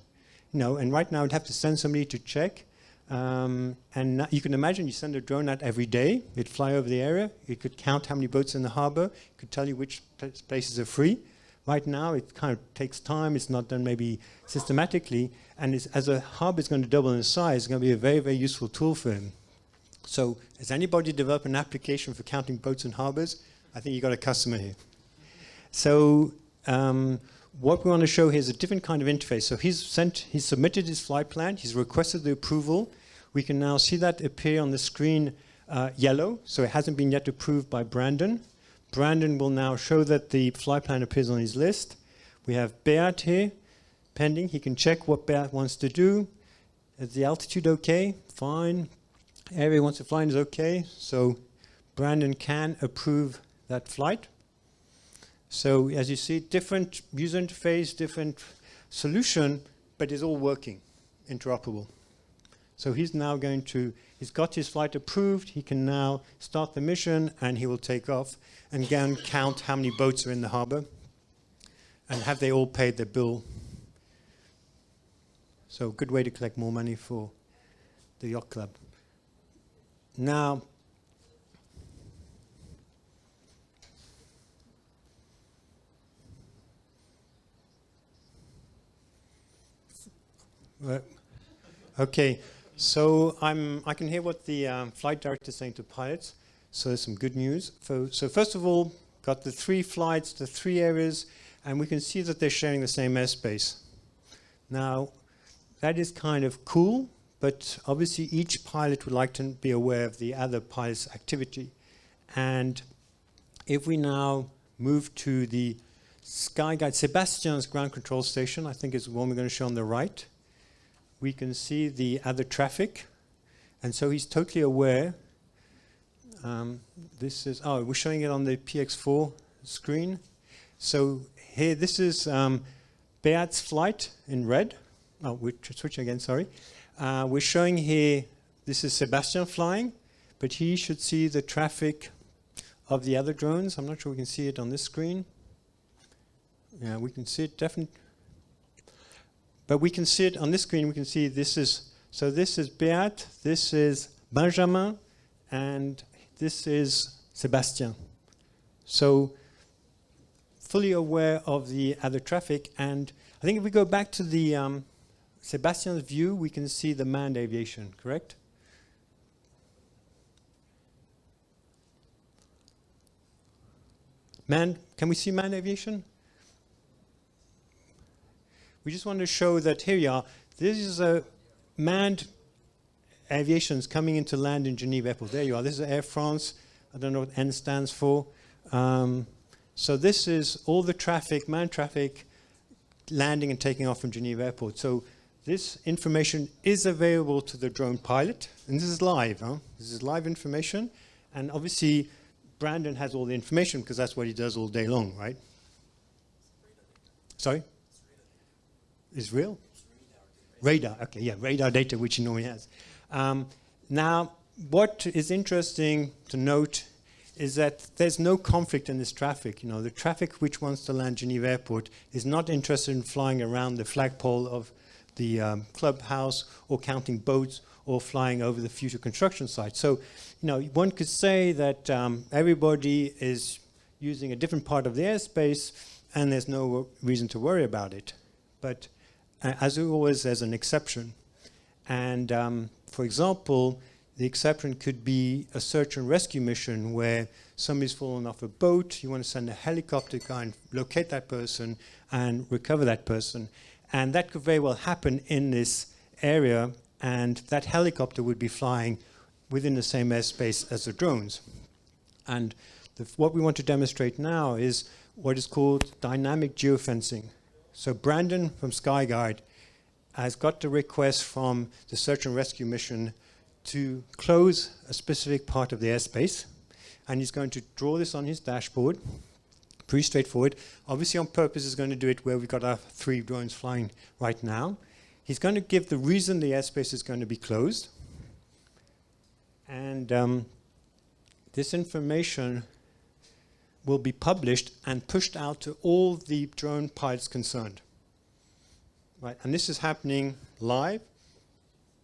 And right now I'd have to send somebody to check. And you can imagine you send a drone out every day. It'd fly over the area. It could count how many boats in the harbor. It could tell you which places are free. Right now, it kind of takes time. It's not done maybe systematically. And as a hub is going to double in size, it's going to be a very, very useful tool for him. So has anybody developed an application for counting boats and harbors? I think you got a customer here. So what we want to show here is a different kind of interface. So he's submitted his flight plan. He's requested the approval. We can now see that appear on the screen yellow. So it hasn't been yet approved by Brandon. Brandon will now show that the flight plan appears on his list. We have Beat here, pending. He can check what Beat wants to do. Is the altitude okay? Fine. Area he wants to fly in is okay. So Brandon can approve that flight. So as you see, different user interface, different solution, but it's all working, interoperable. So he's now he's got his flight approved. He can now start the mission, and he will take off and go and count how many boats are in the harbor and have they all paid their bill. So a good way to collect more money for the yacht club. Now, okay, so I can hear what the flight director is saying to pilots. So there's some good news. So first of all, got the 3 flights, the 3 areas, and we can see that they're sharing the same airspace. Now, that is kind of cool, but obviously each pilot would like to be aware of the other pilot's activity. And if we now move to the SkyGuide Sebastian's ground control station, I think is the one we're going to show on the right, we can see the other traffic. And so he's totally aware. We're showing it on the PX4 screen. So here, this is Beat's flight in red. Oh, we're switching again, sorry. We're showing here, this is Sebastian flying, but he should see the traffic of the other drones. I'm not sure we can see it on this screen. Yeah, we can see it definitely. But we can see it on this screen. We can see this is Beat, this is Benjamin, and this is Sebastian. So fully aware of the other traffic. And I think if we go back to the Sebastian's view, we can see the manned aviation, correct? Can we see manned aviation? We just want to show that here you are. This is a manned aviations coming into land in Geneva Airport. There you are. This is Air France. I don't know what N stands for. So this is all the traffic, manned traffic, landing and taking off from Geneva Airport. So this information is available to the drone pilot. And this is live. This is live information. And obviously, Brandon has all the information because that's what he does all day long, right? Sorry? Is real? Radar, okay, yeah, radar data, which he normally has. Now, what is interesting to note is that there's no conflict in this traffic. You know, the traffic which wants to land Geneva Airport is not interested in flying around the flagpole of the clubhouse or counting boats or flying over the future construction site. So, you know, one could say that everybody is using a different part of the airspace and there's no reason to worry about it. But as always, there's an exception. And for example, the exception could be a search and rescue mission where somebody's fallen off a boat, you want to send a helicopter to and locate that person and recover that person. And that could very well happen in this area, and that helicopter would be flying within the same airspace as the drones. And what we want to demonstrate now is what is called dynamic geofencing. So Brandon from SkyGuide has got the request from the search and rescue mission to close a specific part of the airspace, and he's going to draw this on his dashboard. Pretty straightforward. Obviously on purpose he's going to do it where we've got our 3 drones flying right now. He's going to give the reason the airspace is going to be closed. And this information will be published and pushed out to all the drone pilots concerned. Right, and this is happening live,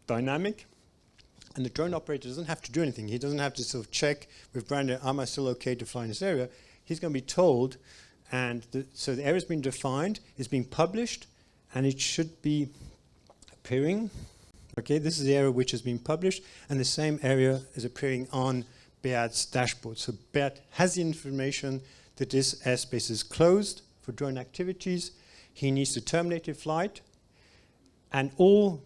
dynamic, and the drone operator doesn't have to do anything. He doesn't have to sort of check with Brandon, am I still okay to fly in this area? He's going to be told, And so the area has been defined, it's being published, and it should be appearing. Okay, this is the area which has been published, and the same area is appearing on Beat's dashboard. So Beat has the information that this airspace is closed for drone activities. He needs to terminate a flight, and all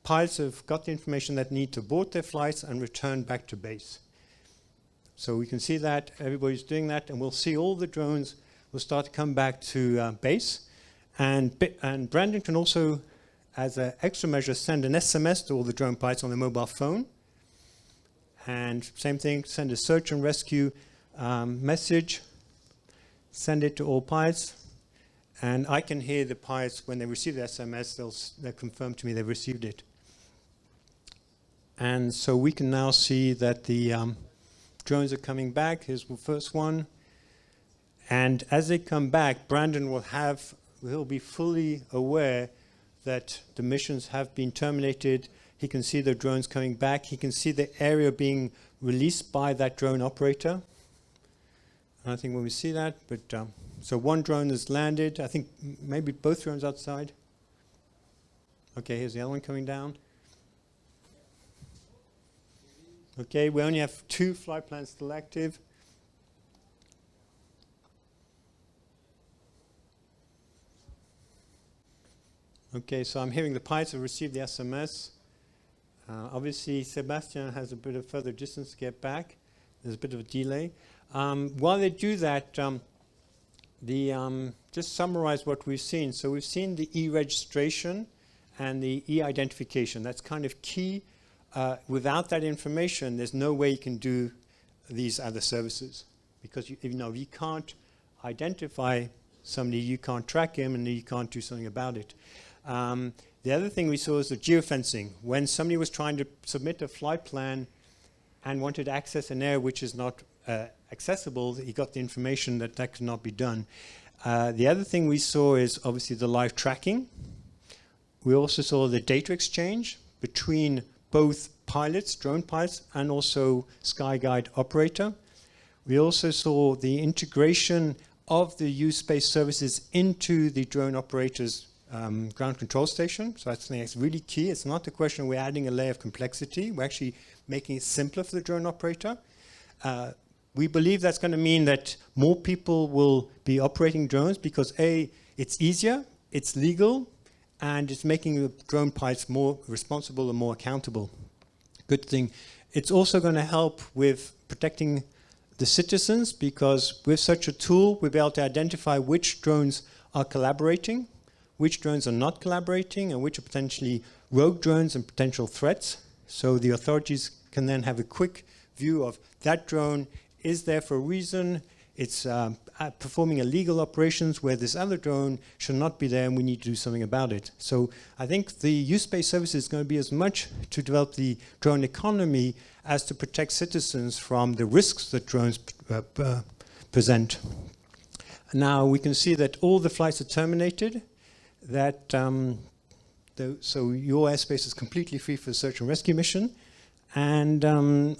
pilots have got the information that need to board their flights and return back to base. So we can see that everybody's doing that, and we'll see all the drones will start to come back to base. And Brandon can also, as an extra measure, send an SMS to all the drone pilots on their mobile phone. And same thing, send a search and rescue message, send it to all pilots. And I can hear the pilots, when they receive the SMS, they'll confirm to me they've received it. And so we can now see that the drones are coming back. Here's the first one. And as they come back, Brandon will be fully aware that the missions have been terminated. He can see the drones coming back. He can see the area being released by that drone operator. I think when we see that, but so one drone has landed. I think maybe both drones outside. Okay, here's the other one coming down. Okay, we only have 2 flight plans still active. Okay, so I'm hearing the pilots have received the SMS. Obviously, Sebastian has a bit of further distance to get back. There's a bit of a delay. While they do that, just summarize what we've seen. So we've seen the e-registration and the e-identification. That's kind of key. Without that information, there's no way you can do these other services, because you can't identify somebody, you can't track him, and you can't do something about it. The other thing we saw is the geofencing. When somebody was trying to submit a flight plan and wanted to access an area which is not accessible, he got the information that that could not be done. The other thing we saw is obviously the live tracking. We also saw the data exchange between both pilots, drone pilots, and also SkyGuide operator. We also saw the integration of the U-Space services into the drone operator's ground control station. So I think that's really key. It's not a question we're adding a layer of complexity. We're actually making it simpler for the drone operator. We believe that's going to mean that more people will be operating drones because A, it's easier, it's legal, and it's making the drone pilots more responsible and more accountable. Good thing. It's also going to help with protecting the citizens, because with such a tool, we'll be able to identify which drones are collaborating, which drones are not collaborating, and which are potentially rogue drones and potential threats. So the authorities can then have a quick view of that drone is there for a reason. It's performing illegal operations where this other drone should not be there, and we need to do something about it. So I think the U-Space service is going to be as much to develop the drone economy as to protect citizens from the risks that drones present. Now we can see that all the flights are terminated. That so your airspace is completely free for the search and rescue mission. And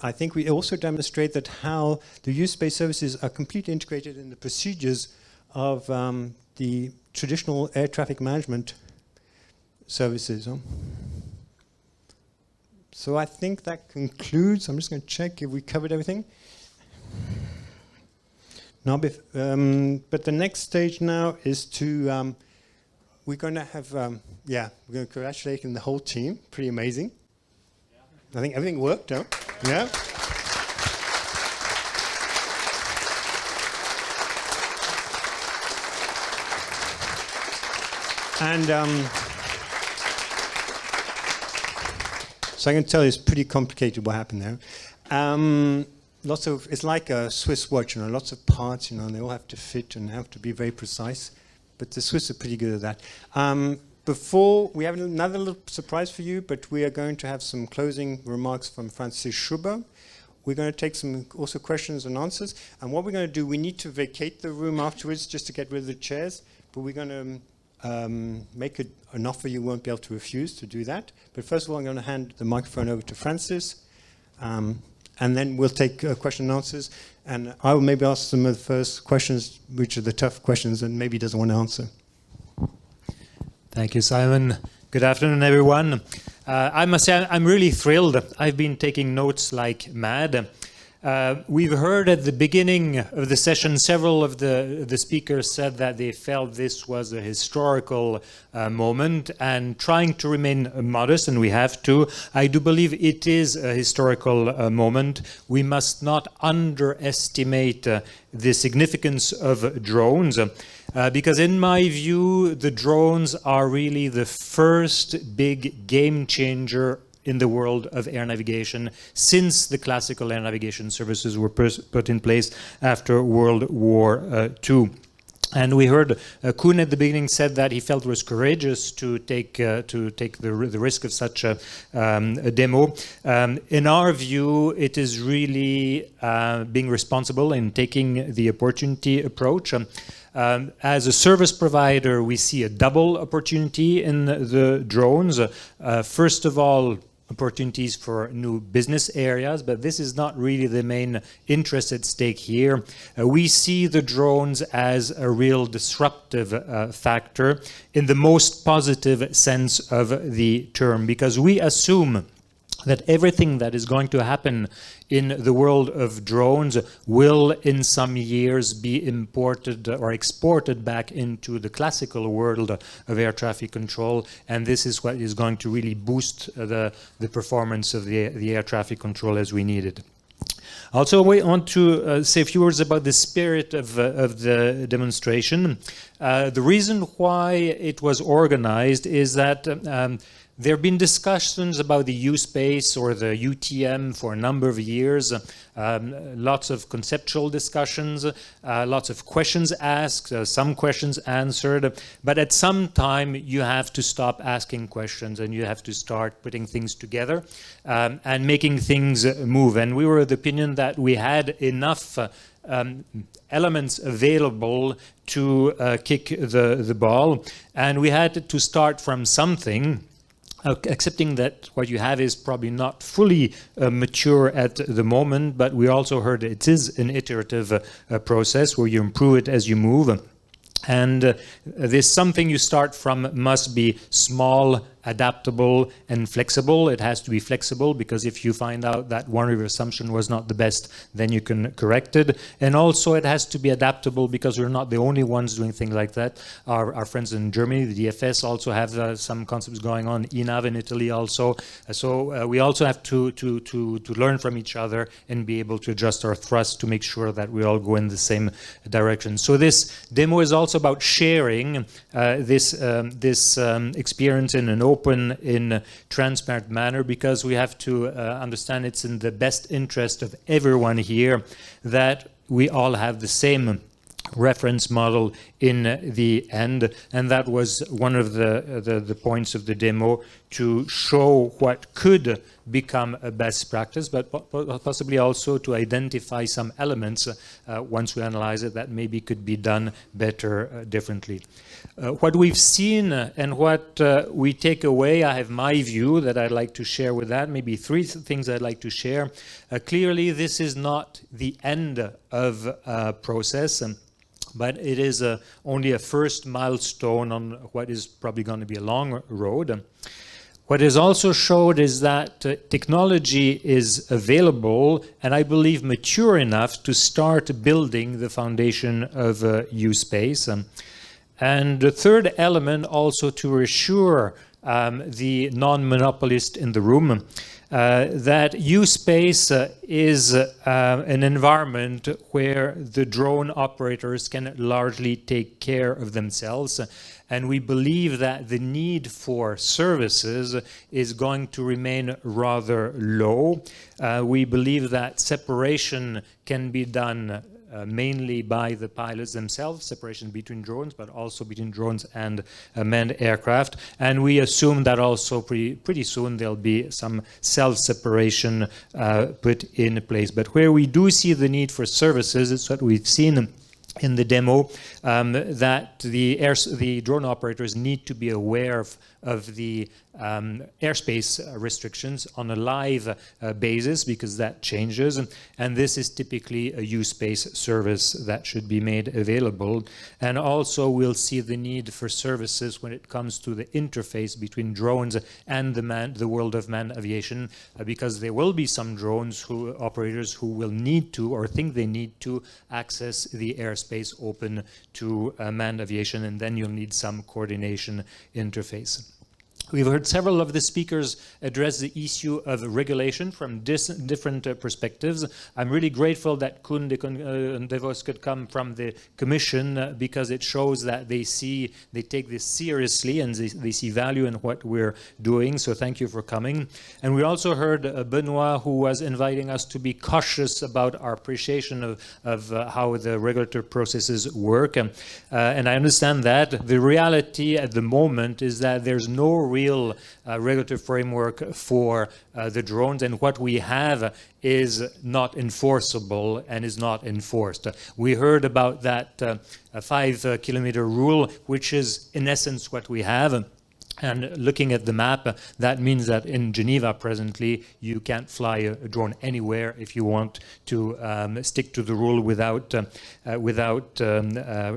I think we also demonstrate that how the U-Space services are completely integrated in the procedures of the traditional air traffic management services. So I think that concludes. I'm just going to check if we covered everything. No, but the next stage now is to, we're going to have, we're going to congratulate the whole team. Pretty amazing. I think everything worked, huh? Yeah. And so I can tell you it's pretty complicated what happened there. It's like a Swiss watch, lots of parts, and they all have to fit and have to be very precise. But the Swiss are pretty good at that. Before, we have another little surprise for you, but we are going to have some closing remarks from Francis Schubert. We're going to take some also questions and answers. And what we're going to do, we need to vacate the room afterwards just to get rid of the chairs, but we're going to make an offer you won't be able to refuse to do that. But first of all, I'm going to hand the microphone over to Francis, and then we'll take question and answers. And I will maybe ask some of the first questions, which are the tough questions, and maybe he doesn't want to answer. Thank you, Simon. Good afternoon, everyone. I must say I'm really thrilled. I've been taking notes like mad. We've heard at the beginning of the session, several of the speakers said that they felt this was a historical moment, and trying to remain modest, and we have to, I do believe it is a historical moment. We must not underestimate the significance of drones. Because in my view, the drones are really the first big game changer in the world of air navigation since the classical air navigation services were put in place after World War II. And we heard Koen at the beginning said that he felt it was courageous to take the risk of such a demo. In our view, it is really being responsible in taking the opportunity approach. As a service provider, we see a double opportunity in the drones. First of all, opportunities for new business areas, but this is not really the main interest at stake here. We see the drones as a real disruptive factor in the most positive sense of the term, because we assume that everything that is going to happen in the world of drones will in some years be imported or exported back into the classical world of air traffic control, and this is what is going to really boost the performance of the air traffic control as we need it. Also, we want to say a few words about the spirit of the demonstration. The reason why it was organized is that there have been discussions about the U-Space or the UTM for a number of years, lots of conceptual discussions, lots of questions asked, some questions answered, but at some time you have to stop asking questions and you have to start putting things together and making things move. And we were of the opinion that we had enough elements available to kick the ball, and we had to start from something. Accepting that what you have is probably not fully mature at the moment, but we also heard it is an iterative process where you improve it as you move. And this something you start from must be small, adaptable, and flexible. It has to be flexible because if you find out that one of your assumption was not the best, then you can correct it. And also it has to be adaptable because we're not the only ones doing things like that. Our friends in Germany, the DFS, also have some concepts going on, ENAV in Italy also. So we also have to learn from each other and be able to adjust our thrust to make sure that we all go in the same direction. So this demo is also about sharing this experience in an open, in transparent manner, because we have to understand it's in the best interest of everyone here that we all have the same reference model in the end, and that was one of the points of the demo, to show what could become a best practice, but possibly also to identify some elements once we analyze it that maybe could be done better differently. What we've seen and what we take away, I have my view that I'd like to share with that, maybe three things I'd like to share. Clearly, this is not the end of a process, but it is only a first milestone on what is probably going to be a long road. What is also showed is that technology is available, and I believe mature enough to start building the foundation of U-Space. And the third element, also to reassure the non-monopolist in the room, that U-Space is an environment where the drone operators can largely take care of themselves. And we believe that the need for services is going to remain rather low. We believe that separation can be done mainly by the pilots themselves, separation between drones, but also between drones and manned aircraft. And we assume that also pretty soon there'll be some self-separation put in place. But where we do see the need for services, it's what we've seen in the demo, that the drone operators need to be aware of the airspace restrictions on a live basis, because that changes, and this is typically a use-based service that should be made available. And also we'll see the need for services when it comes to the interface between drones and the world of manned aviation, because there will be some drones operators who will need to, or think they need to, access the airspace open to manned aviation, and then you'll need some coordination interface. We've heard several of the speakers address the issue of regulation from different perspectives. I'm really grateful that Koen and De Vos could come from the Commission, because it shows that they take this seriously, and they see value in what we're doing. So thank you for coming. And we also heard Benoit, who was inviting us to be cautious about our appreciation of how the regulatory processes work. And I understand that. The reality at the moment is that there's no real regulatory framework for the drones, and what we have is not enforceable and is not enforced. We heard about that 5 kilometer rule, which is in essence what we have. And looking at the map, that means that in Geneva presently, you can't fly a drone anywhere if you want to stick to the rule without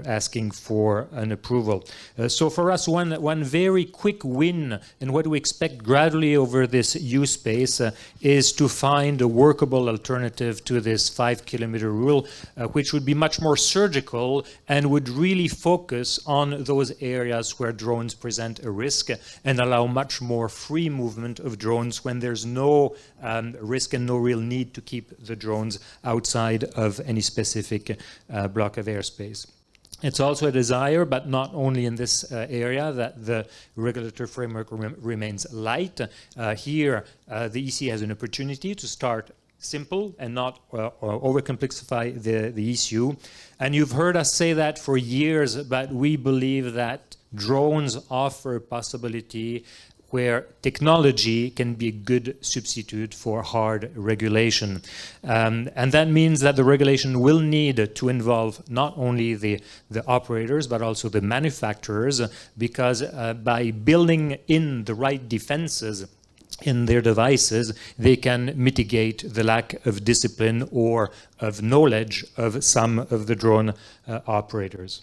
asking for an approval. So for us, one very quick win, and what we expect gradually over this use space is to find a workable alternative to this 5 kilometer rule, which would be much more surgical and would really focus on those areas where drones present a risk, and allow much more free movement of drones when there's no risk and no real need to keep the drones outside of any specific block of airspace. It's also a desire, but not only in this area, that the regulatory framework remains light. Here, the EC has an opportunity to start simple and not overcomplexify the issue. And you've heard us say that for years, but we believe that drones offer a possibility where technology can be a good substitute for hard regulation. And that means that the regulation will need to involve not only the operators, but also the manufacturers, because by building in the right defenses in their devices, they can mitigate the lack of discipline or of knowledge of some of the drone operators.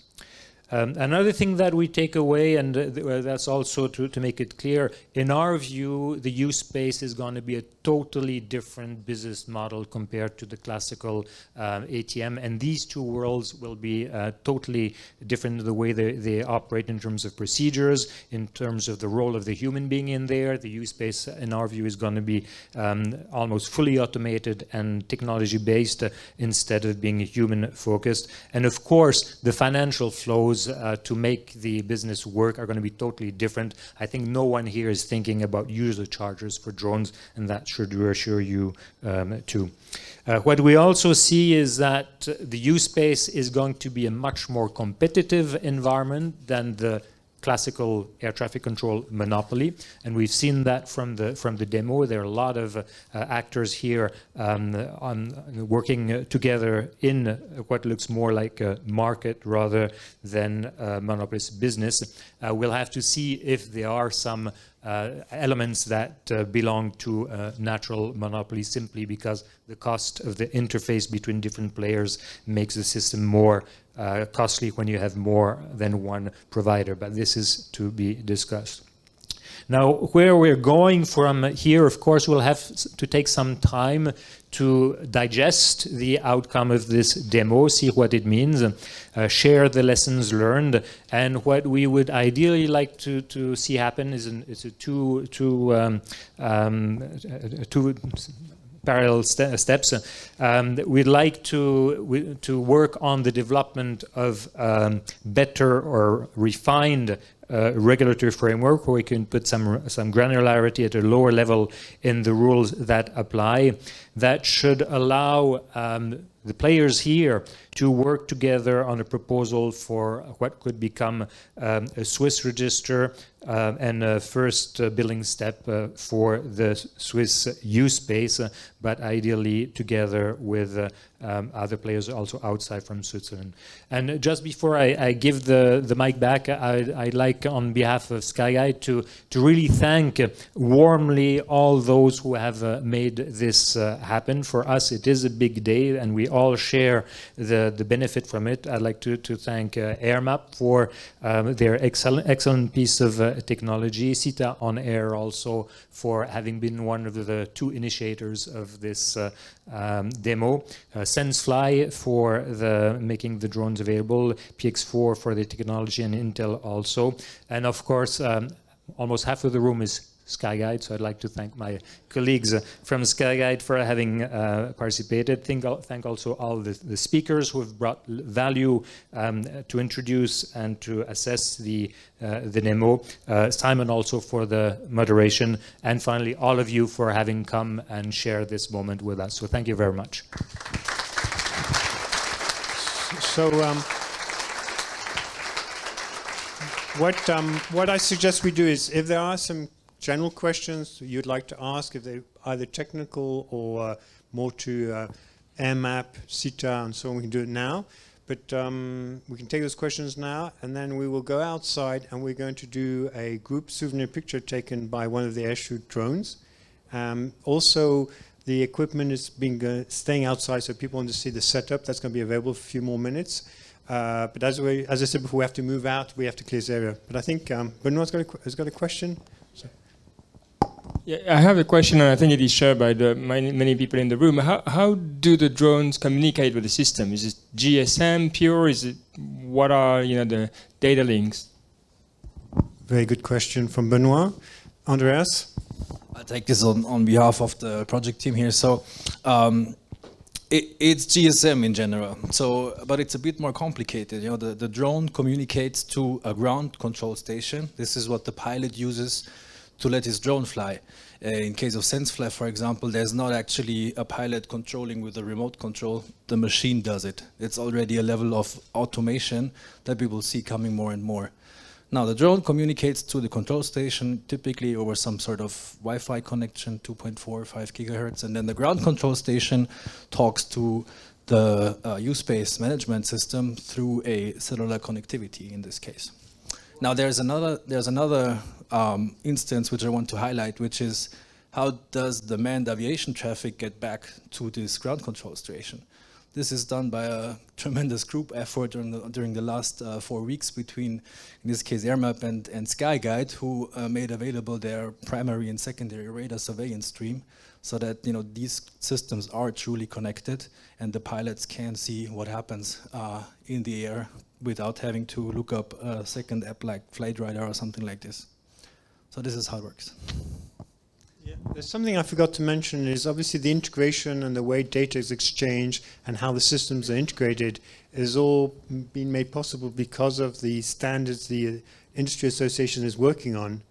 Another thing that we take away, and that's also to make it clear, in our view, the use space is going to be a totally different business model compared to the classical ATM, and these two worlds will be totally different in the way they operate in terms of procedures, in terms of the role of the human being in there. The use space, in our view, is going to be almost fully automated and technology-based instead of being human-focused. And of course, the financial flows to make the business work are going to be totally different. I think no one here is thinking about user charges for drones, and that should reassure you too. What we also see is that the use space is going to be a much more competitive environment than the classical air traffic control monopoly, and we've seen that from the demo. There are a lot of actors here on working together in what looks more like a market rather than a monopolist business. We'll have to see if there are some elements that belong to natural monopoly, simply because the cost of the interface between different players makes the system more costly when you have more than one provider, but this is to be discussed. Now, where we're going from here, of course, we'll have to take some time to digest the outcome of this demo, see what it means, share the lessons learned, and what we would ideally like to see happen is a two parallel steps. We'd like to work on the development of better or refined regulatory framework where we can put some granularity at a lower level in the rules that apply. That should allow the players here to work together on a proposal for what could become a Swiss register and a first building step for the Swiss use space, but ideally together with other players also outside from Switzerland. And just before I give the mic back, I'd like on behalf of Skyguide to really thank warmly all those who have made this happen. For us, it is a big day and we all share the benefit from it. I'd like to thank AirMap for their excellent piece of technology, CETA on Air also for having been one of the two initiators of this demo, SenseFly for making the drones available, PX4 for the technology, and Intel also. And of course, almost half of the room is Skyguide, so I'd like to thank my colleagues from Skyguide for having participated. Thank also all the speakers who have brought value to introduce and to assess the demo. Simon also for the moderation, and finally all of you for having come and share this moment with us. So thank you very much. So what I suggest we do is, if there are some general questions you'd like to ask, if they're either technical or more to AirMap, CETA, and so on, we can do it now. But we can take those questions now, and then we will go outside and we're going to do a group souvenir picture taken by one of the Airshoot drones. Also, the equipment is staying outside, so people want to see the setup. That's going to be available for a few more minutes. But as I said before, we have to move out. We have to clear this area. But I think Benoit has got a question. So. Yeah, I have a question, and I think it is shared by many people in the room. How do the drones communicate with the system? Is it GSM pure? What are the data links? Very good question from Benoit. Andreas? I'll take this on behalf of the project team here. So it's GSM in general. So, but it's a bit more complicated. The drone communicates to a ground control station. This is what the pilot uses to let his drone fly. In case of SenseFly, for example, there's not actually a pilot controlling with a remote control. The machine does it. It's already a level of automation that we will see coming more and more. Now, the drone communicates to the control station, typically over some sort of Wi-Fi connection, 2.45 gigahertz, and then the ground control station talks to the U-Space management system through a cellular connectivity in this case. Now, there's another instance which I want to highlight, which is how does the manned aviation traffic get back to this ground control station? This is done by a tremendous group effort during the last 4 weeks between, in this case, AirMap and Skyguide, who made available their primary and secondary radar surveillance stream, so that these systems are truly connected and the pilots can see what happens in the air without having to look up a second app like Flight Radar or something like this. So this is how it works. Yeah. There's something I forgot to mention is obviously the integration and the way data is exchanged and how the systems are integrated is all been made possible because of the standards the industry association is working on.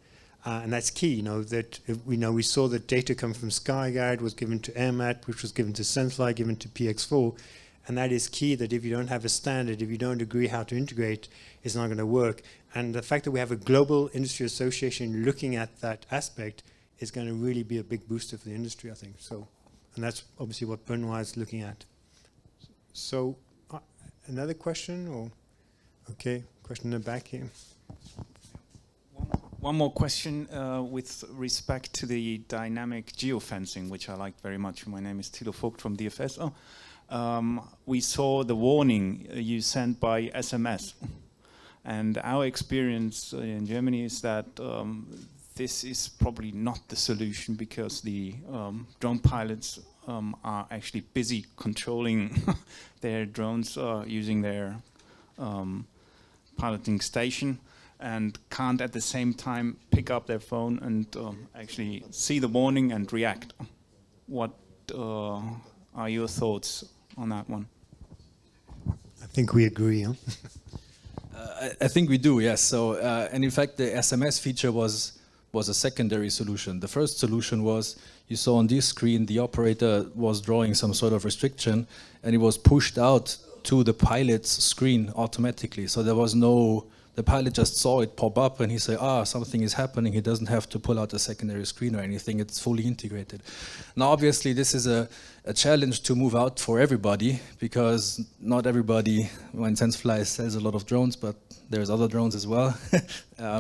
And that's key, that we saw that data come from Skyguide was given to AirMap, which was given to SenseFly, given to PX4. And that is key, that if you don't have a standard, if you don't agree how to integrate, it's not going to work. And the fact that we have a global industry association looking at that aspect is going to really be a big booster for the industry, I think. So, and that's obviously what Benoit is looking at. So, another question? Or okay, question in the back here. One more question with respect to the dynamic geofencing, which I like very much. My name is Thilo Vogt from DFS. We saw the warning you sent by SMS. And our experience in Germany is that this is probably not the solution, because the drone pilots are actually busy controlling their drones using their piloting station, and can't at the same time pick up their phone and actually see the warning and react. What are your thoughts on that one? I think we agree, huh? I think we do, yes. So, and in fact, the SMS feature was a secondary solution. The first solution was, you saw on this screen, the operator was drawing some sort of restriction, and it was pushed out to the pilot's screen automatically. So there was The pilot just saw it pop up and he said, something is happening. He doesn't have to pull out a secondary screen or anything. It's fully integrated. Now, obviously, this is a challenge to move out for everybody, because not everybody, when SenseFly sells a lot of drones, but there's other drones as well.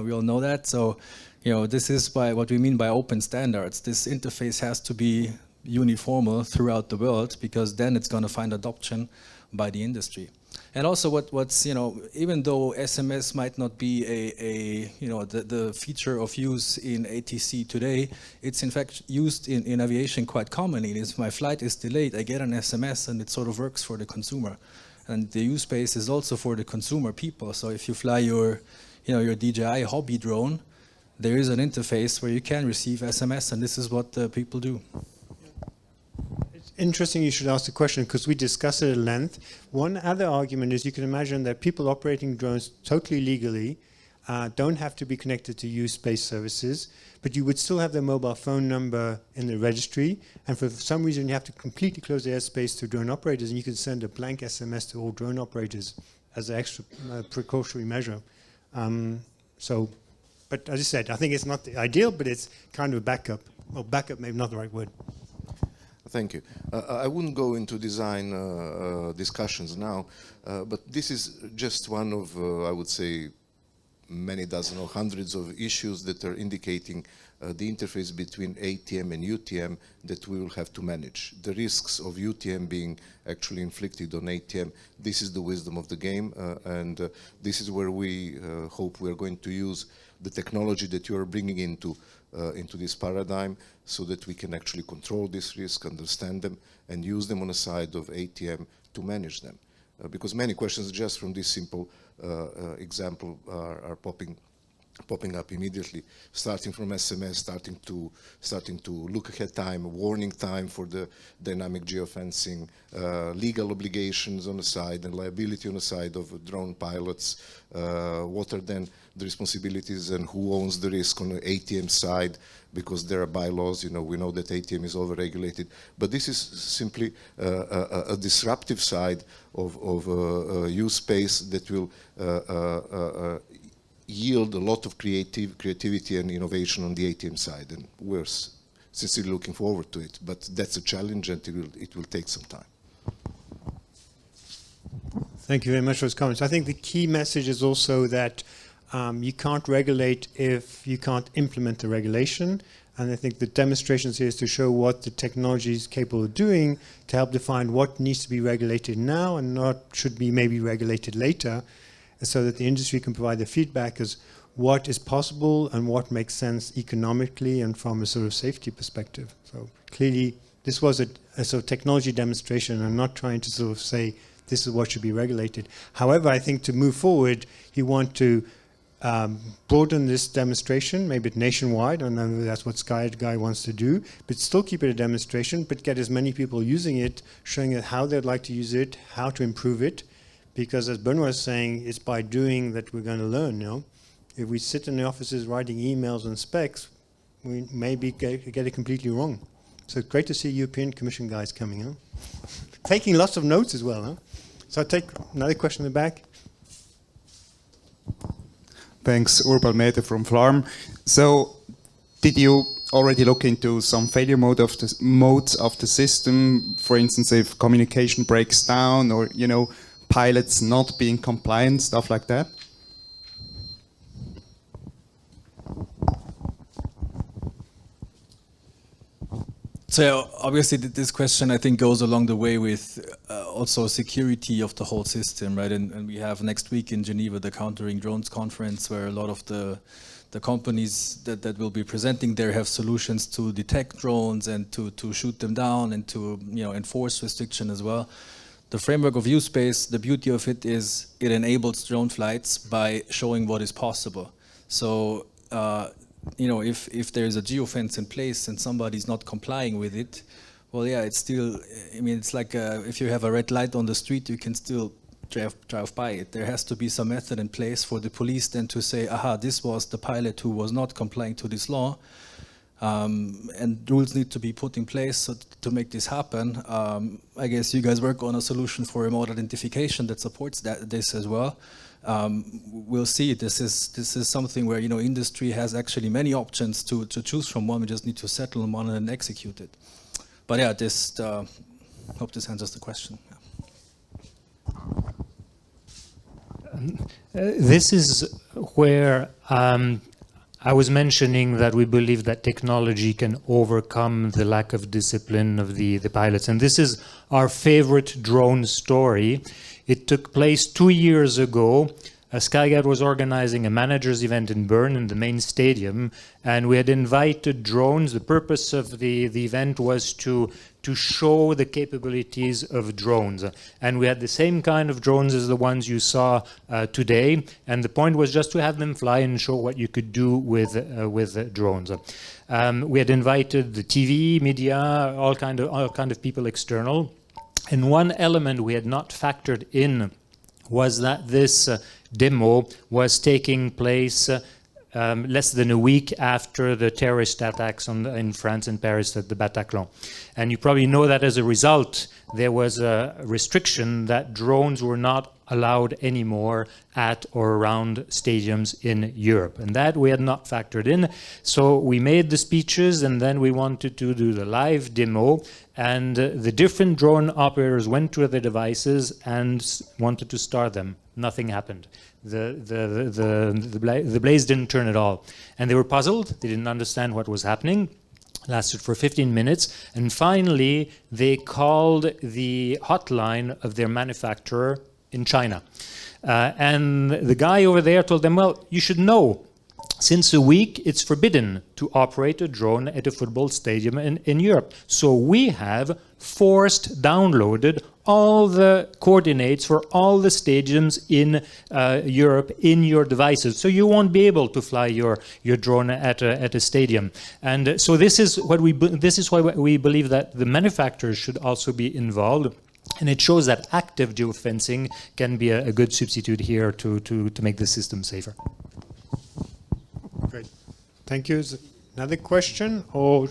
We all know that. So, this is what we mean by open standards. This interface has to be uniform throughout the world, because then it's going to find adoption by the industry. And also, what's even though SMS might not be the feature of use in ATC today, it's in fact used in aviation quite commonly. If my flight is delayed, I get an SMS, and it sort of works for the consumer. And the use space is also for the consumer people. So if you fly your DJI hobby drone, there is an interface where you can receive SMS, and this is what people do. Interesting you should ask the question, because we discussed it at length. One other argument is you can imagine that people operating drones totally legally don't have to be connected to use space services, but you would still have their mobile phone number in the registry, and for some reason you have to completely close the airspace to drone operators, and you can send a blank SMS to all drone operators as an extra precautionary measure. But as I said, I think it's not the ideal, but it's kind of a backup. Well, backup maybe not the right word. Thank you. I wouldn't go into design discussions now, but this is just one of, I would say, many dozen or hundreds of issues that are indicating the interface between ATM and UTM that we will have to manage. The risks of UTM being actually inflicted on ATM, this is the wisdom of the game, and this is where we hope we are going to use the technology that you are bringing into this paradigm, so that we can actually control this risk, understand them, and use them on the side of ATM to manage them. Because many questions just from this simple example are popping up immediately, starting from SMS, starting to look ahead time, warning time for the dynamic geofencing, legal obligations on the side and liability on the side of drone pilots. What are then the responsibilities and who owns the risk on the ATM side, because there are bylaws, we know that ATM is overregulated. But this is simply a disruptive side of use space that will yield a lot of creativity and innovation on the ATM side, and we're sincerely looking forward to it. But that's a challenge, and it will take some time. Thank you very much for those comments. I think the key message is also that you can't regulate if you can't implement the regulation. And I think the demonstrations here is to show what the technology is capable of doing to help define what needs to be regulated now and what should be maybe regulated later, so that the industry can provide the feedback as what is possible and what makes sense economically and from a sort of safety perspective. So clearly, this was a sort of technology demonstration. I'm not trying to sort of say this is what should be regulated. However, I think to move forward, you want to broaden this demonstration, maybe nationwide. I know that's what Sky wants to do, but still keep it a demonstration, but get as many people using it, showing it how they'd like to use it, how to improve it. Because as Benoit was saying, it's by doing that we're going to learn. If we sit in the offices writing emails and specs, we maybe get it completely wrong. So it's great to see European Commission guys coming. Taking lots of notes as well. So I'll take another question in the back. Thanks, Urbal Mede from Flarm. So did you already look into some failure modes of the system? For instance, if communication breaks down, or pilots not being compliant, stuff like that? So obviously this question, I think, goes along the way with also security of the whole system, right? And we have next week in Geneva the Countering Drones conference, where a lot of the companies that will be presenting there have solutions to detect drones and to shoot them down and to enforce restriction as well. The framework of use space, the beauty of it is it enables drone flights by showing what is possible. So if there's a geofence in place and somebody's not complying with it, well, yeah, it's still, it's like if you have a red light on the street, you can still drive by it. There has to be some method in place for the police then to say, aha, this was the pilot who was not complying to this law. And rules need to be put in place to make this happen. I guess you guys work on a solution for remote identification that supports this as well. we'll see. This is something where industry has actually many options to choose from. One, we just need to settle on one and execute it. But yeah, hope this answers the question. This is where I was mentioning that we believe that technology can overcome the lack of discipline of the pilots. And this is our favorite drone story. It took place 2 years ago. Skyguide was organizing a managers event in Bern in the main stadium, and we had invited drones. The purpose of the event was to show the capabilities of drones. And we had the same kind of drones as the ones you saw today, and the point was just to have them fly and show what you could do with drones. We had invited the TV, media, all kind of people external. And one element we had not factored in was that this demo was taking place less than a week after the terrorist attacks in France and Paris at the Bataclan. And you probably know that as a result, there was a restriction that drones were not allowed anymore at or around stadiums in Europe. And that we had not factored in. So we made the speeches, and then we wanted to do the live demo. And the different drone operators went to their devices and wanted to start them. Nothing happened. The blaze didn't turn at all. And they were puzzled. They didn't understand what was happening. Lasted for 15 minutes. And finally, they called the hotline of their manufacturer in China. And the guy over there told them, well, you should know, since a week, it's forbidden to operate a drone at a football stadium in Europe. So we have forced downloaded all the coordinates for all the stadiums in Europe in your devices. So you won't be able to fly your drone at a stadium. And so this is why we believe that the manufacturers should also be involved. And it shows that active geofencing can be a good substitute here to make the system safer. Great. Thank you. Is there another question, or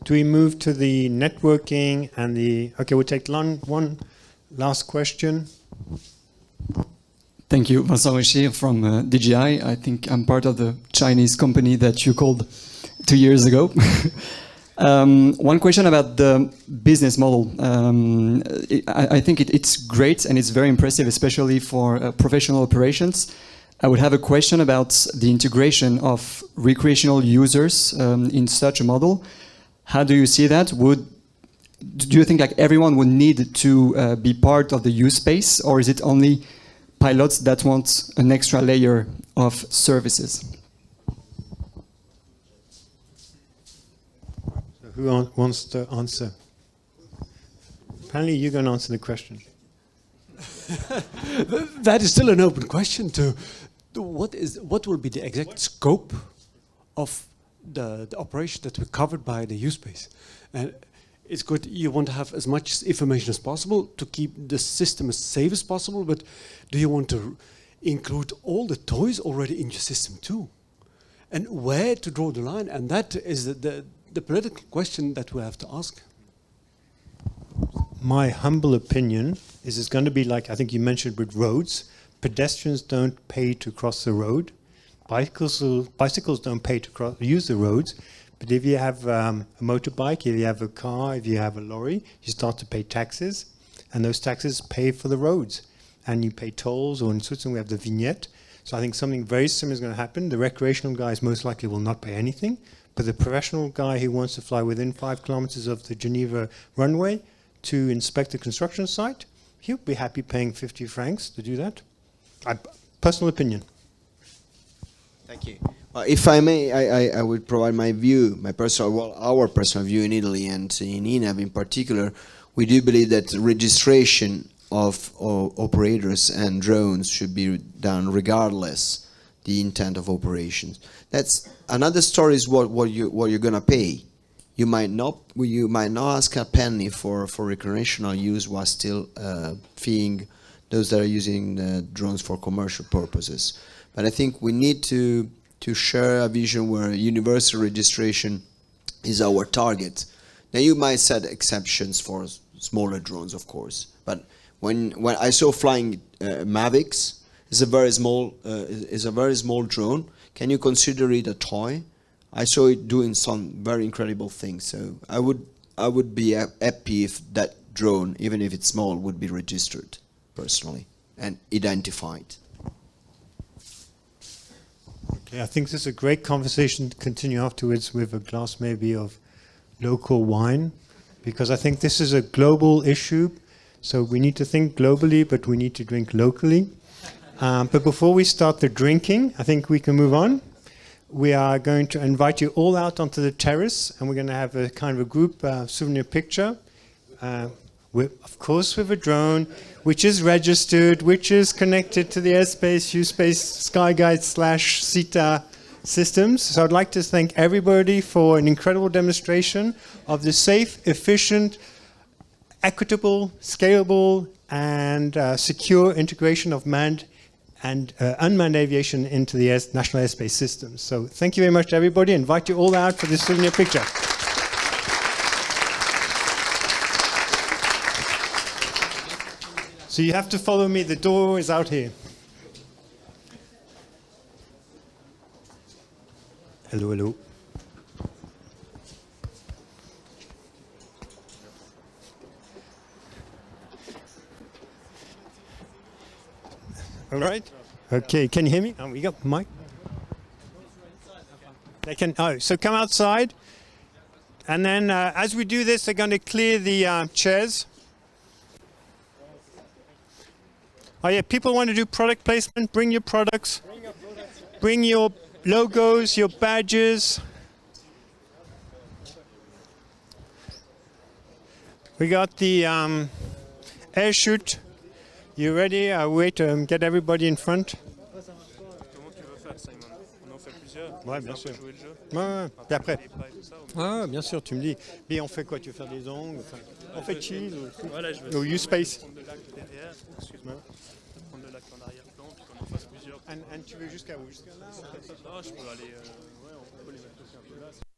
do we move to the networking and the... Okay, we'll take one last question. Thank you. Vincent Richer from DJI. I think I'm part of the Chinese company that you called 2 years ago. One question about the business model. I think it's great and it's very impressive, especially for professional operations. I would have a question about the integration of recreational users in such a model. How do you see that? Do you think like everyone would need to be part of the use space, or is it only pilots that want an extra layer of services? Who wants to answer? Apparently you're going to answer the question. That is still an open question to what will be the exact scope of the operation that we covered by the use space. And it's good, you want to have as much information as possible to keep the system as safe as possible, but do you want to include all the toys already in your system too? And where to draw the line? And that is the political question that we have to ask. My humble opinion is it's going to be like, I think you mentioned with roads. Pedestrians don't pay to cross the road. Bicycles don't pay to use the roads. But if you have a motorbike, if you have a car, if you have a lorry, you start to pay taxes. And those taxes pay for the roads. And you pay tolls, or in Switzerland we have the vignette. So I think something very similar is going to happen. The recreational guys most likely will not pay anything. But the professional guy who wants to fly within 5 kilometers of the Geneva runway to inspect the construction site, he'll be happy paying 50 francs to do that. Personal opinion. Thank you. If I may, I would provide my view, our personal view in Italy and in INAV in particular. We do believe that registration of operators and drones should be done regardless the intent of operations. That's another story. Is what you're gonna pay. You might not ask a penny for recreational use while still feeing those that are using the drones for commercial purposes. But I think we need to share a vision where universal registration is our target. Now you might set exceptions for smaller drones, of course, but when I saw flying Mavics, It's a very small drone. Can you consider it a toy? I saw it doing some very incredible things. So I would be happy if that drone, even if it's small, would be registered personally and identified. Okay, I think this is a great conversation to continue afterwards with a glass maybe of local wine, because I think this is a global issue. So we need to think globally, but we need to drink locally. But before we start the drinking, I think we can move on. We are going to invite you all out onto the terrace, and we're going to have a kind of a group souvenir picture, of course with a drone, which is registered, which is connected to the airspace, U-Space, Skyguide / CETA systems. So I'd like to thank everybody for an incredible demonstration of the safe, efficient, equitable, scalable, and secure integration of manned and unmanned aviation into the national airspace systems. So thank you very much to everybody. I invite you all out for this souvenir picture. So you have to follow me. The door is out here. Hello, hello. All right. Okay. Can you hear me? Oh, we got mic. They can. Oh, so come outside, and then as we do this, they're going to clear the chairs. Oh yeah. People want to do product placement. Bring your products. Bring your logos, your badges. We got the air shoot. You ready? I'll wait to get everybody in front. Ouais, bien sûr. Ouais. Et après. Ah, bien sûr, tu me dis. Mais on fait quoi? Tu veux faire des ongles? Enfin, on fait cheese ou U-Space? Et tu veux jusqu'à où? Jusqu'à là? Non, je peux aller. Ouais, on peut les mettre aussi un peu là.